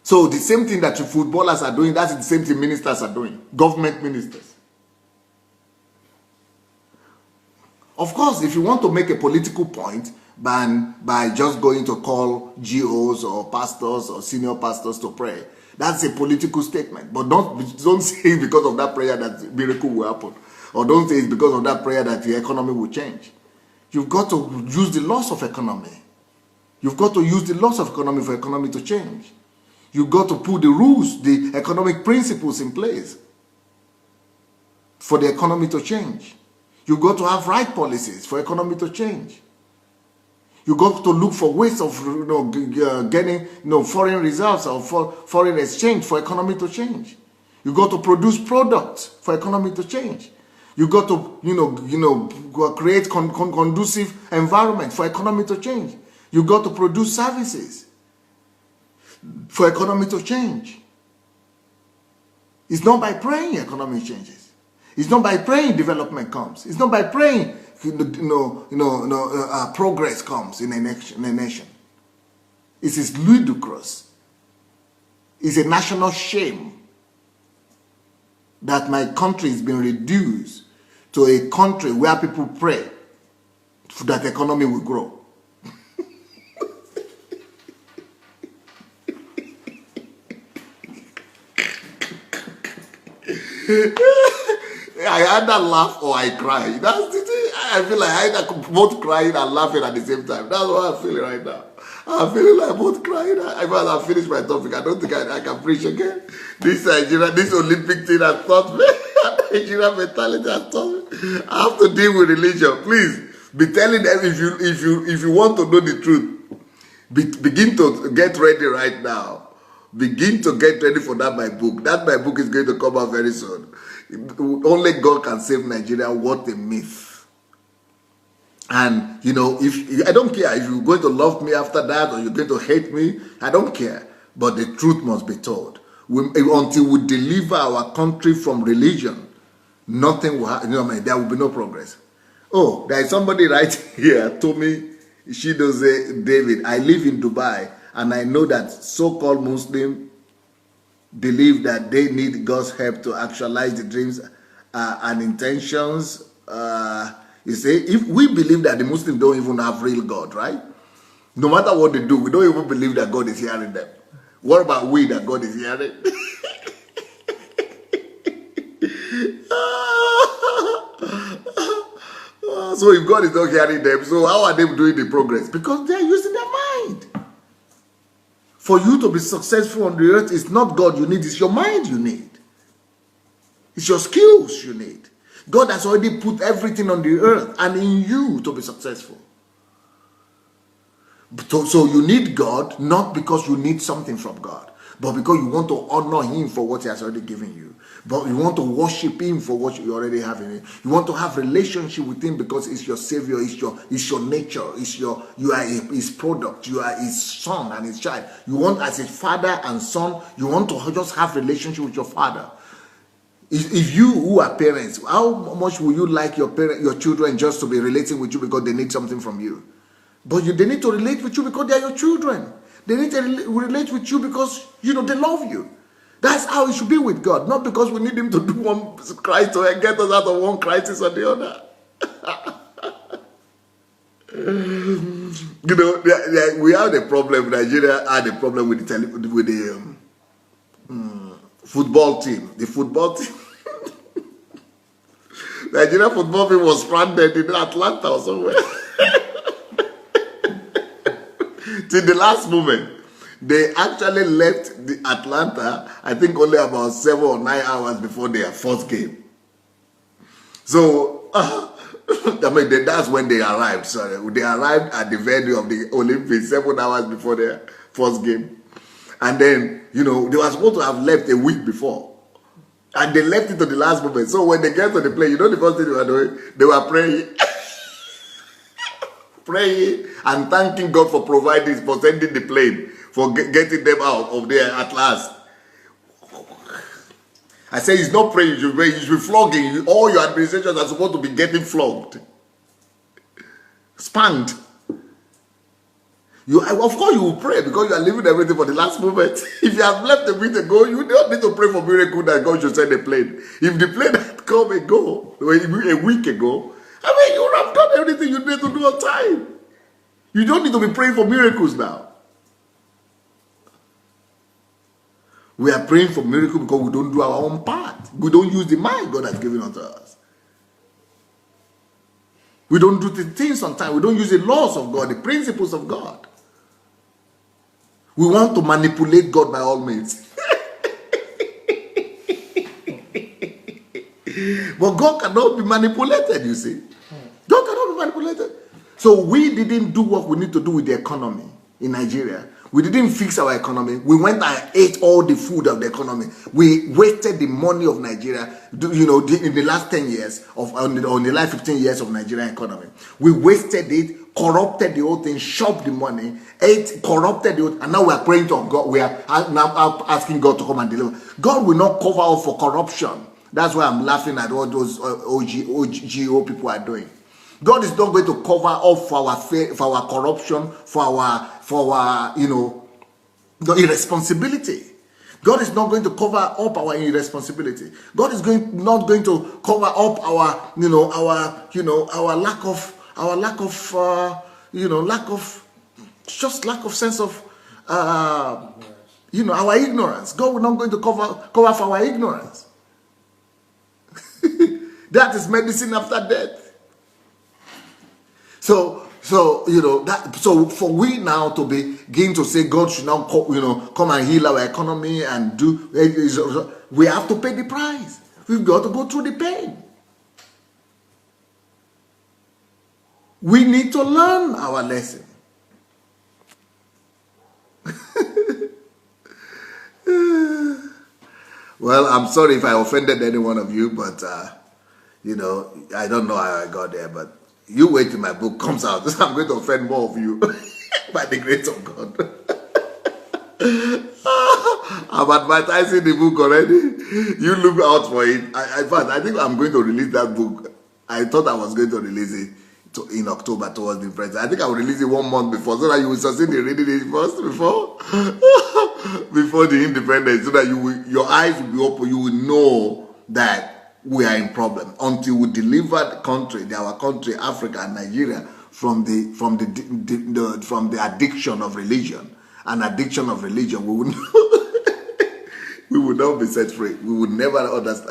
So the same thing that the footballers are doing, that's the same thing ministers are doing, government ministers. Of course, if you want to make a political point by just going to call GOs or pastors or senior pastors to pray, that's a political statement. But don't say it's because of that prayer that miracle will happen. Or don't say it's because of that prayer that the economy will change. You've got to use the laws of economy. You've got to use the laws of economy for economy to change. You've got to put the rules, the economic principles in place for the economy to change. You've got to have right policies for economy to change. You got to look for ways of getting foreign reserves or foreign exchange for economy to change. You got to produce products for economy to change. You got to create conducive environment for economy to change. You got to produce services for economy to change. It's not by praying economy changes. It's not by praying development comes. It's not by praying progress comes in a nation. It is ludicrous. It's a national shame that my country has been reduced to a country where people pray that the economy will grow. I either laugh or I cry. That's the thing. I feel like I either both crying and laughing at the same time. That's what I'm feeling right now. I'm feeling like both crying. I've finished my topic. I don't think I can preach again. This Nigeria, this Olympic thing has taught me. Nigerian mentality has taught me. I have to deal with religion. Please be telling them if you want to know the truth. Begin to get ready right now. Begin to get ready for that my book. That my book is going to come out very soon. Only God can save Nigeria. What a myth. And if I don't care if you're going to love me after that or you're going to hate me, I don't care. But the truth must be told. Until we deliver our country from religion, nothing will happen. There will be no progress. Oh, there is somebody right here told me, she does say, David, I live in Dubai and I know that so-called Muslims believe that they need God's help to actualize the dreams and intentions. You see, if we believe that the Muslims don't even have real God, right? No matter what they do, we don't even believe that God is hearing them. What about we that God is hearing? So if God is not hearing them, so how are they doing the progress? Because they are using their mind. For you to be successful on the earth, it's not God you need, it's your mind you need. It's your skills you need. God has already put everything on the earth and in you to be successful. So you need God, not because you need something from God, but because you want to honor Him for what He has already given you. But you want to worship Him for what you already have in Him. You want to have relationship with Him because it's your Savior, it's your nature, you are His product, you are His son and His child. You want, as a father and son, you want to just have relationship with your Father. If you who are parents, how much will you like your children just to be relating with you because they need something from you? But they need to relate with you because they are your children. They need to relate with you because they love you. That's how it should be with God, not because we need Him to do one crisis to get us out of one crisis or the other. We have the problem. Nigeria had a problem with the football team. The football team. Nigeria football team was stranded in Atlanta or somewhere. Till the last moment. They actually left the Atlanta, I think only about 7 or 9 hours before their first game. So, I mean, that's when they arrived. Sorry, they arrived at the venue of the Olympics 7 hours before their first game. And then, they were supposed to have left a week before. And they left it to the last moment. So when they get to the plane, the first thing they were doing? They were praying. Praying and thanking God for providing, for sending the plane, for getting them out of there at last. I say it's not praying, you should be flogging. All your administrations are supposed to be getting flogged. Spanked. Of course you will pray because you are leaving everything for the last moment. If you have left a week ago, you don't need to pray for miracle that God should send a plane. If the plane had come a week ago, I mean, you would have done everything you need to do on time. You don't need to be praying for miracles now. We are praying for miracles because we don't do our own part. We don't use the mind God has given unto us. We don't do the things on time. We don't use the laws of God, the principles of God. We want to manipulate God by all means. But God cannot be manipulated, you see. God cannot be manipulated. So we didn't do what we need to do with the economy in Nigeria. We didn't fix our economy. We went and ate all the food of the economy. We wasted the money of Nigeria, in the last 10 years, on the last 15 years of Nigerian economy. We wasted it, corrupted the whole thing, shopped the money, ate, corrupted the whole, and now we are praying to God. We are now asking God to come and deliver. God will not cover up for corruption. That's why I'm laughing at all those OGO people are doing. God is not going to cover up for our corruption, for our the irresponsibility. God is not going to cover up our irresponsibility. God is not going to cover up our lack of sense of our ignorance. God will not going to cover for our ignorance. That is medicine after death. So for we now to begin to say God should now come and heal our economy and do, we have to pay the price. We've got to go through the pain. We need to learn our lesson. Well, I'm sorry if I offended any one of you, but I don't know how I got there, but you wait till my book comes out. I'm going to offend more of you by the grace of God. I'm advertising the book already. You look out for it. In fact, I think I'm going to release that book. I thought I was going to release it in October towards the press. I think I will release it 1 month before so that you will succeed in reading it first before the independence, so that your eyes will be open. You will know that we are in problem until we deliver our country, Africa and Nigeria, from the addiction of religion. An addiction of religion, we would not be set free. We would never understand.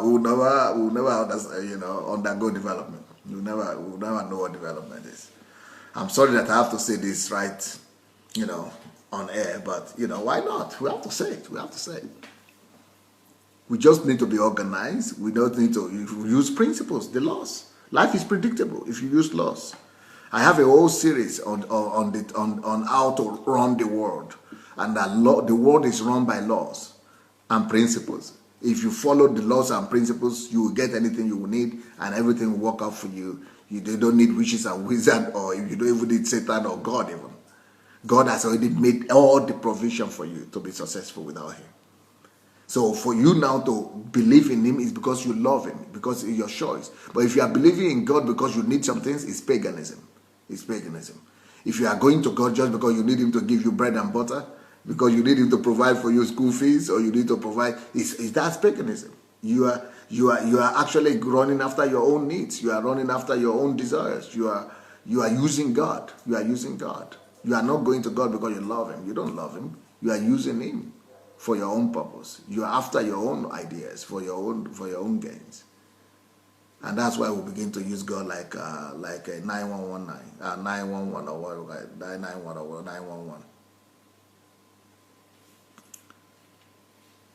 We would never understand. Undergo development. We would never know what development is. I'm sorry that I have to say this right, on air, but why not? We have to say it. We have to say it. We just need to be organized. We don't need to use principles, the laws. Life is predictable if you use laws. I have a whole series on how to run the world, and the world is run by laws and principles. If you follow the laws and principles, you will get anything you will need, and everything will work out for you. You don't need witches and wizards, or you don't even need Satan or God even. God has already made all the provision for you to be successful without Him. So for you now to believe in Him is because you love Him, because it's your choice. But if you are believing in God because you need some things, it's paganism. It's paganism. If you are going to God just because you need Him to give you bread and butter, because you need Him to provide for your school fees, or you need to provide, that's paganism. You are actually running after your own needs. You are running after your own desires. You are using God. You are using God. You are not going to God because you love Him. You don't love Him. You are using Him for your own purpose. You are after your own ideas, for your own gains. And that's why we begin to use God like a 9119, 911 or whatever, 991 or 911.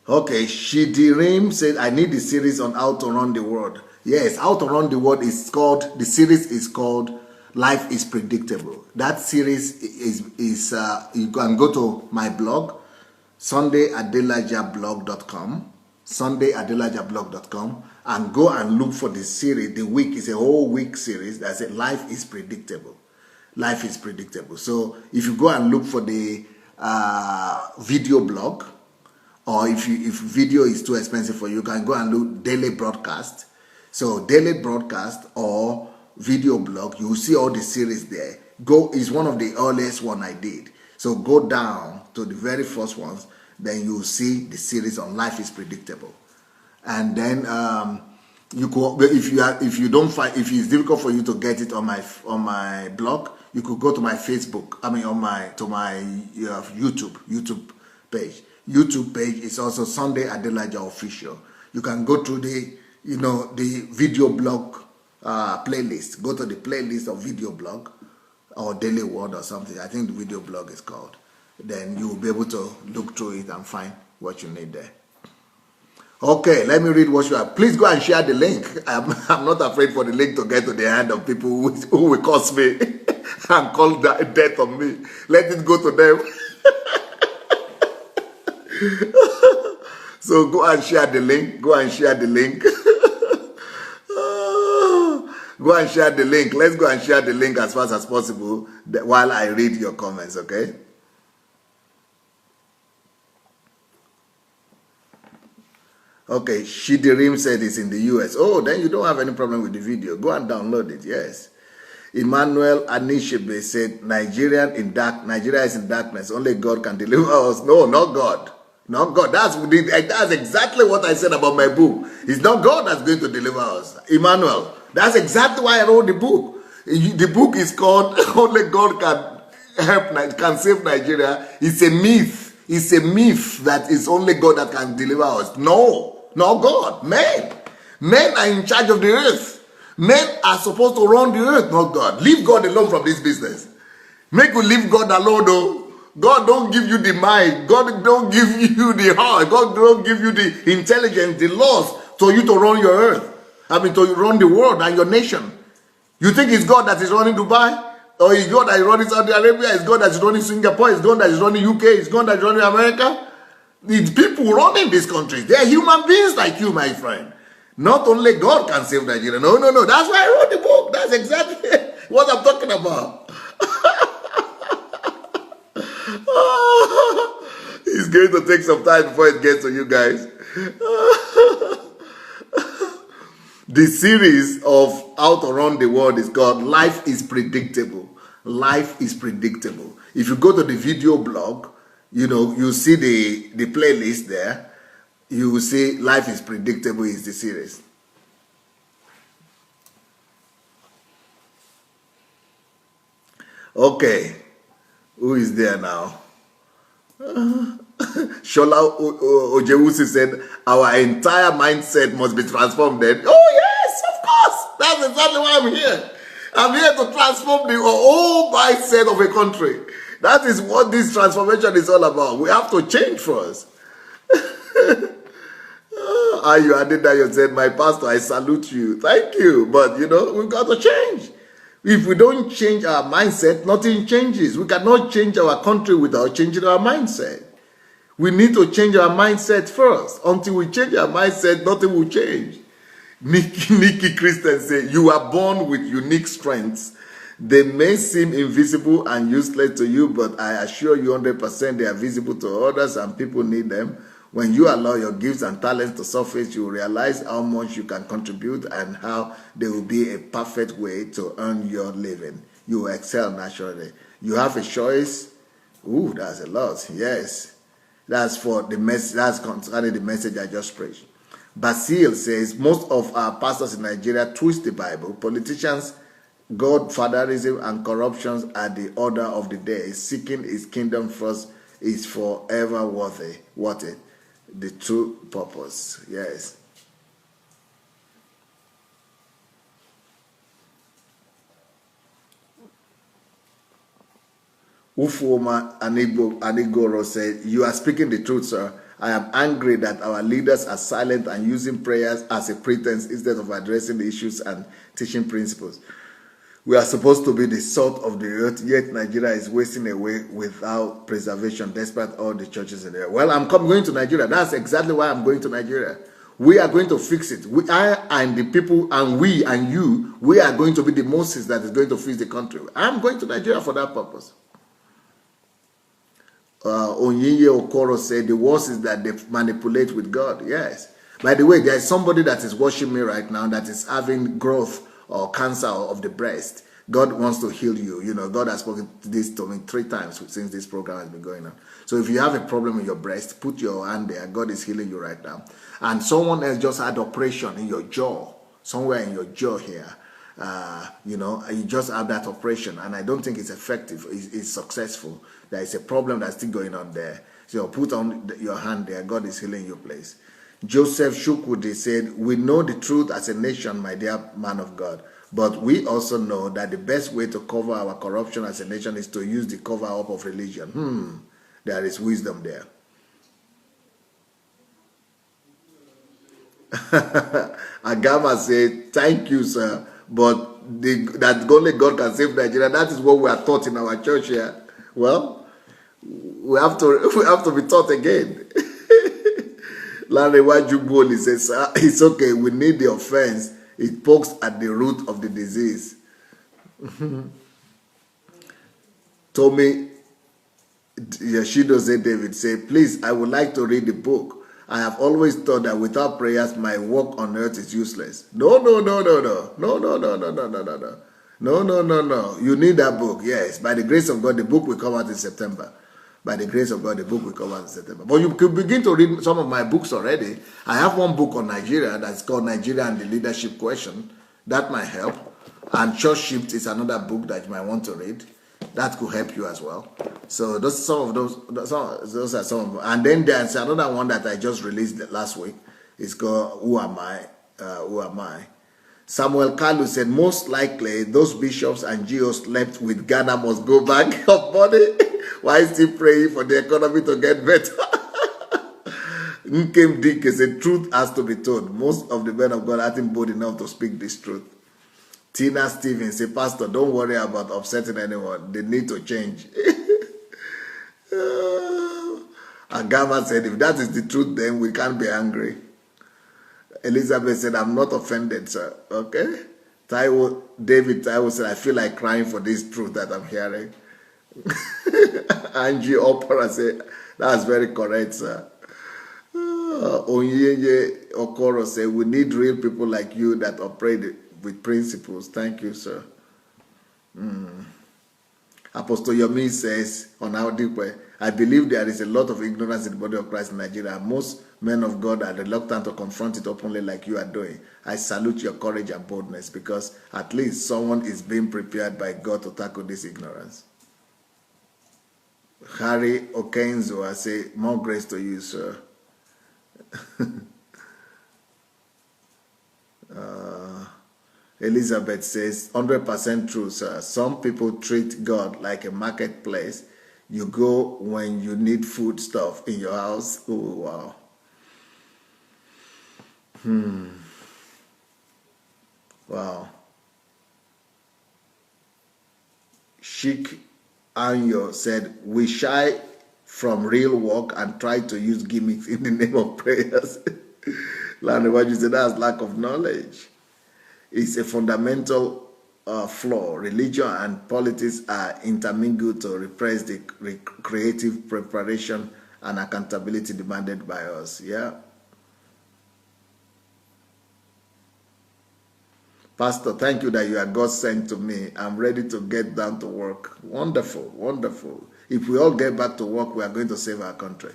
Okay, Shidirim said, I need the series on how to run the world. Yes, how to run the world is called, the series is called Life is Predictable. That series is you can go to my blog, sundayadelajablog.com, sundayadelajablog.com, and go and look for the series. The week is a whole week series that says Life is Predictable. Life is predictable. So if you go and look for the video blog, or if video is too expensive for you, you can go and look daily broadcast. So daily broadcast or video blog, you will see all the series there. Is one of the earliest one I did. So go down to the very first ones, then you will see the series on Life is Predictable. And then you could, if it's difficult for you to get it on my blog, you could go to my Facebook. I mean, to my YouTube page. YouTube page is also Sunday Adelaja Official. You can go to the video blog playlist. Go to the playlist of video blog or Daily Word or something. I think the video blog is called. Then you will be able to look through it and find what you need there. Okay, let me read what you have. Please go and share the link. I'm not afraid for the link to get to the hand of people who will curse me and call death on me. Let it go to them. So go and share the link. Go and share the link. Go and share the link. Let's go and share the link as fast as possible while I read your comments, okay? Okay, Shidirim said it's in the US. Oh, then you don't have any problem with the video. Go and download it, yes. Emmanuel Anishebe said, Nigeria is in darkness. Only God can deliver us. No, not God. Not God. That's exactly what I said about my book. It's not God that's going to deliver us. Emmanuel, that's exactly why I wrote the book. The book is called Only God can save Nigeria. It's a myth. It's a myth that it's only God that can deliver us. No, not God. Men are in charge of the earth. Men are supposed to run the earth, not God. Leave God alone from this business. Make you leave God alone, though. God don't give you the mind. God don't give you the heart. God don't give you the intelligence, the laws, for you to run your earth. To run the world and your nation. You think it's God that is running Dubai? Or it's God that is running Saudi Arabia? It's God that is running Singapore? It's God that is running UK? It's God that is running America? It's people running these countries. They are human beings like you, my friend. Not only God can save Nigeria. No. That's why I wrote the book. That's exactly what I'm talking about. It's going to take some time before it gets to you guys. The series of how to run the world is called Life is Predictable. Life is Predictable. If you go to the video blog, you see the playlist there. You will see Life is Predictable is the series. Okay. Who is there now? Shola Ojewusi said, our entire mindset must be transformed then. Oh yes, of course. That's exactly why I'm here. I'm here to transform the whole mindset of a country. That is what this transformation is all about. We have to change first. Ayu Adelaja said, my pastor, I salute you. Thank you. But, we've got to change. If we don't change our mindset, nothing changes. We cannot change our country without changing our mindset. We need to change our mindset first. Until we change our mindset, nothing will change. Nikki Christian said, you are born with unique strengths. They may seem invisible and useless to you, but I assure you 100% they are visible to others and people need them. When you allow your gifts and talents to surface, you will realize how much you can contribute and how they will be a perfect way to earn your living. You will excel naturally. You have a choice. Ooh, that's a lot. Yes. That's for the message. That's concerning the message I just preached. Basil says, most of our pastors in Nigeria twist the Bible. Politicians, godfatherism, and corruptions are the order of the day. Seeking his kingdom first is forever worth it. The true purpose. Yes. Ufoma Anigoro said, "You are speaking the truth, sir. I am angry that our leaders are silent and using prayers as a pretense instead of addressing the issues and teaching principles. We are supposed to be the salt of the earth, yet Nigeria is wasting away without preservation despite all the churches in there." Well, I'm going to Nigeria. That's exactly why I'm going to Nigeria. We are going to fix it. I and the people, and we and you, we are going to be the Moses that is going to fix the country. I'm going to Nigeria for that purpose. Onyinye Okoro said the worst is that they manipulate with God. Yes. By the way, there is somebody that is watching me right now that is having growth or cancer of the breast. God wants to heal you. You know, God has spoken this to me 3 times since this program has been going on. So if you have a problem with your breast, put your hand there. God is healing you right now. And someone else just had operation in your jaw, somewhere in your jaw here. You know, you just have that operation, and I don't think it's effective. It's successful. There is a problem that's still going on there. So put on your hand there. God is healing your place. Joseph Shukwudi said, "We know the truth as a nation, my dear man of God, but we also know that the best way to cover our corruption as a nation is to use the cover up of religion." There is wisdom there. Agama said, "Thank you, sir. But that only God can save Nigeria. That is what we are taught in our church here." Well, we have to be taught again. Larry Wajuboli says, "It's okay. We need the offense. It pokes at the root of the disease." Tommy Yashidoze David said, "Please, I would like to read the book. I have always thought that without prayers, my work on earth is useless." No. You need that book, yes. By the grace of God, the book will come out in September. By the grace of God, the book will come out in September. But you could begin to read some of my books already. I have one book on Nigeria that's called Nigeria and the Leadership Question. That might help. And Church Shift is another book that you might want to read. That could help you as well. So those are some of them. And then there's another one that I just released last week. It's called Who Am I? Who Am I? Samuel Kalu said, "Most likely those bishops and GOs slept with Ghana must go back of money while still praying for the economy to get better." Nkem Dike said, "Truth has to be told. Most of the men of God aren't bold enough to speak this truth." Tina Stevens said, "Pastor, don't worry about upsetting anyone. They need to change." Agama said, "If that is the truth, then we can't be angry." Elizabeth said, "I'm not offended, sir." Okay. David Taiwo said, "I feel like crying for this truth that I'm hearing." Angie Opera said, "That's very correct, sir." Onyinye Okoro said, "We need real people like you that operate with principles." Thank you, sir. Apostle Yomi says on our deep way, "I believe there is a lot of ignorance in the body of Christ in Nigeria. Most men of God are reluctant to confront it openly like you are doing. I salute your courage and boldness because at least someone is being prepared by God to tackle this ignorance." Harry Okenzo, I say, "More grace to you, sir." Elizabeth says, 100% true, sir. Some people treat God like a marketplace. You go when you need food stuff in your house. Oh, wow. Wow. Sheikh Anyo said, "We shy from real work and try to use gimmicks in the name of prayers." Landry, what you said, that's lack of knowledge. It's a fundamental flaw. Religion and politics are intermingled to repress the creative preparation and accountability demanded by us. Yeah. Pastor, thank you that you are God sent to me. I'm ready to get down to work. Wonderful, wonderful. If we all get back to work, we are going to save our country.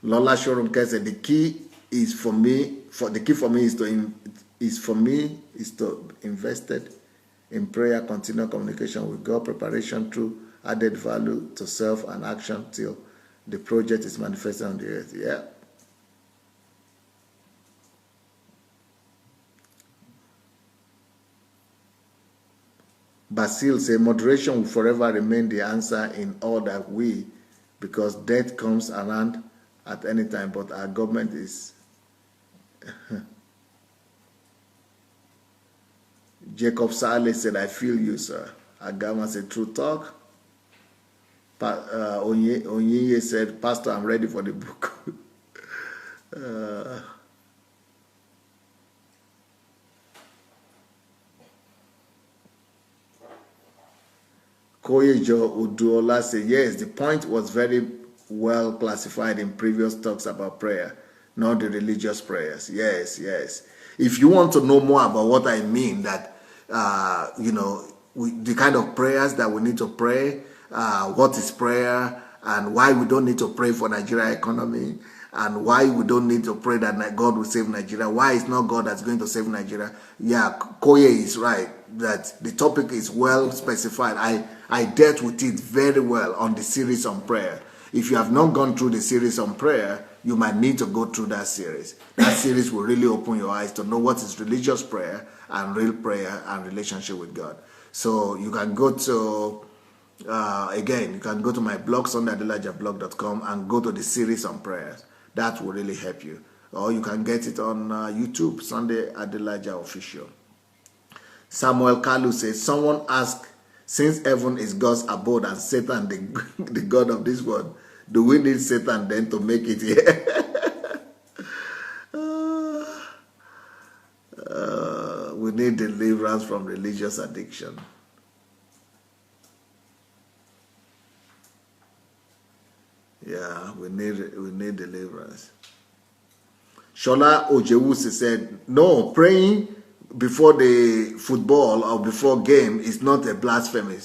Lola Shorumke said, the key for me is to invest in prayer, continual communication with God, preparation through added value to self and action till the project is manifested on the earth. Yeah. Basil say moderation will forever remain the answer in all that we, because death comes around at any time, but our government is. Jacob Sale said, I feel you, sir. Agama said, true talk. Onyeye said, Pastor, I'm ready for the book. Koyejo Uduola said, yes, the point was very well classified in previous talks about prayer, not the religious prayers. Yes, yes. If you want to know more about what I mean, that, the kind of prayers that we need to pray, what is prayer, and why we don't need to pray for Nigeria economy, and why we don't need to pray that God will save Nigeria, why it's not God that's going to save Nigeria. Yeah, Koye is right, that the topic is well specified. I dealt with it very well on the series on prayer. If you have not gone through the series on prayer, you might need to go through that series. That series will really open your eyes to know what is religious prayer and real prayer and relationship with God. So you can go to, again, you can go to my blog, SundayAdelajablog.com, and go to the series on prayers. That will really help you. Or you can get it on YouTube, Sunday Adelaja Official. Samuel Kalu says, someone asked, since heaven is God's abode and Satan the God of this world, do we need Satan then to make it here? We need deliverance from religious addiction. Yeah, we need deliverance. Shola Ojewusi said, no, praying before the football or before game is not a blasphemy.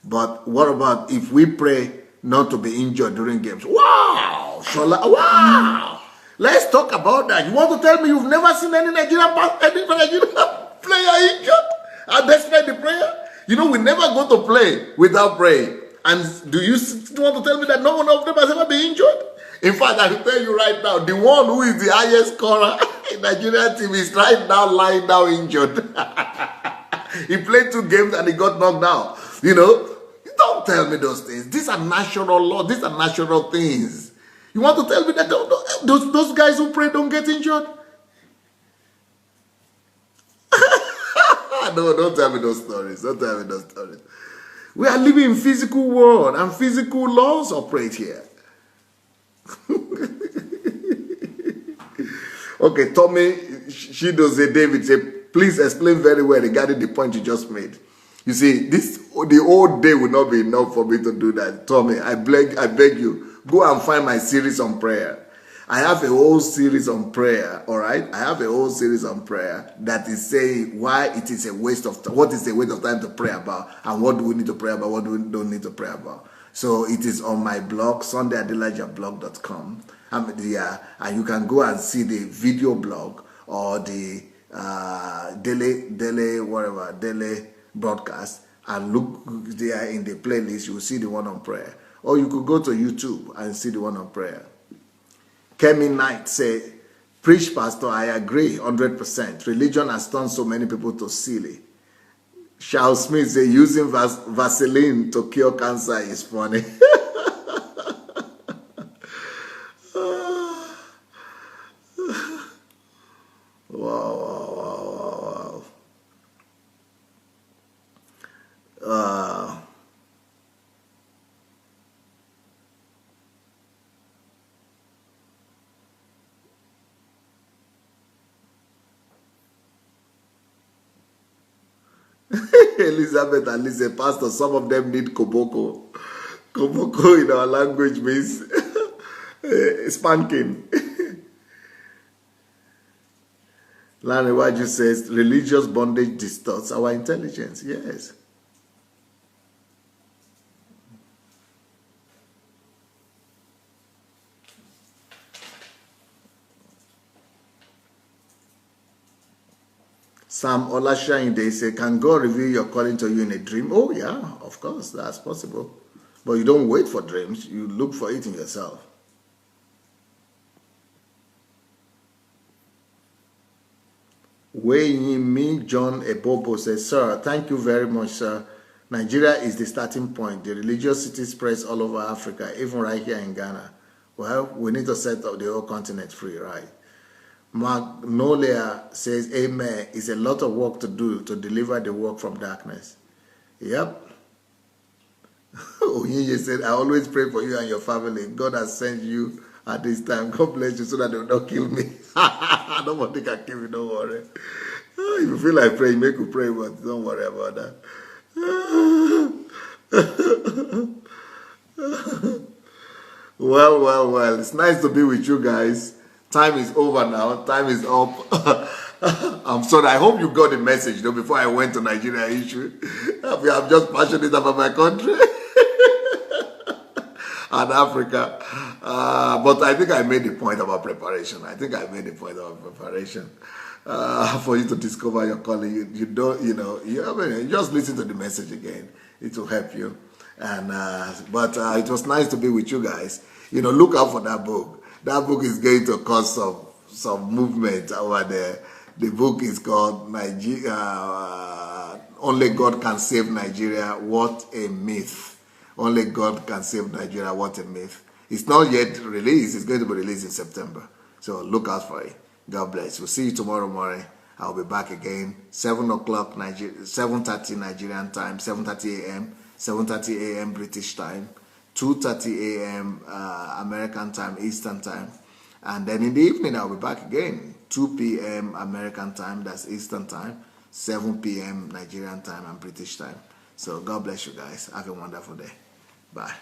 But what about if we pray not to be injured during games? Wow! Shola, wow! Let's talk about that. You want to tell me you've never seen any Nigerian player injured? And despite the prayer? You know, we never go to play without praying. And do you want to tell me that no one of them has ever been injured? In fact, I will tell you right now, the one who is the highest scorer in Nigerian team is right now lying down injured. He played 2 games and he got knocked out. You know, don't tell me those things. These are natural laws. These are natural things. You want to tell me that those guys who pray don't get injured? No, don't tell me those stories. Don't tell me those stories. We are living in physical world and physical laws operate here. Okay, Tommy Shidoze David said, please explain very well regarding the point you just made. You see, the whole day will not be enough for me to do that. Tommy, I beg you, go and find my series on prayer. I have a whole series on prayer, all right? I have a whole series on prayer that is saying why it is a waste of time, what is a waste of time to pray about, and what do we need to pray about, what do we don't need to pray about. So it is on my blog, SundayAdelajablog.com. And you can go and see the video blog or the daily broadcast, and look there in the playlist. You will see the one on prayer. Or you could go to YouTube and see the one on prayer. Kemi Knight said, preach, Pastor, I agree 100%. Religion has turned so many people to silly. Charles Smith said, using Vaseline to cure cancer is funny. Wow. Elizabeth and Lisa, Pastor, some of them need koboko. Koboko in our language means spanking. Larry Waju says, religious bondage distorts our intelligence. Yes. Sam Olashain, they say, can God reveal your calling to you in a dream? Oh, yeah, of course, that's possible. But you don't wait for dreams. You look for it in yourself. Weighing me, John Ebobo says, sir, thank you very much, sir. Nigeria is the starting point. The religiosity spreads all over Africa, even right here in Ghana. Well, we need to set up the whole continent free, right? Magnolia says, amen. It's a lot of work to do to deliver the work from darkness. Yep. Oyinye said, I always pray for you and your family. God has sent you at this time. God bless you so that they will not kill me. Nobody can kill me, don't worry. If you feel like praying, make you pray, but don't worry about that. Well. It's nice to be with you guys. Time is over now. Time is up. I'm sorry. I hope you got the message though before I went to Nigeria issue. I'm just passionate about my country and Africa. But I think I made the point about preparation. For you to discover your calling. You don't, you just listen to the message again. It will help you. And but it was nice to be with you guys. Look out for that book. That book is going to cause some movement over there. The book is called Nigeria. Only God Can Save Nigeria. What a myth! Only God can save Nigeria. What a myth! It's not yet released. It's going to be released in September. So look out for it. God bless. We'll see you tomorrow morning. I'll be back again. 7 o'clock 7:30 Nigerian time. 7:30 a.m. 7:30 a.m. British time. 2:30 a.m. American time, Eastern time. And then in the evening, I'll be back again. 2 p.m. American time, that's Eastern time. 7 p.m. Nigerian time and British time. So God bless you guys. Have a wonderful day. Bye.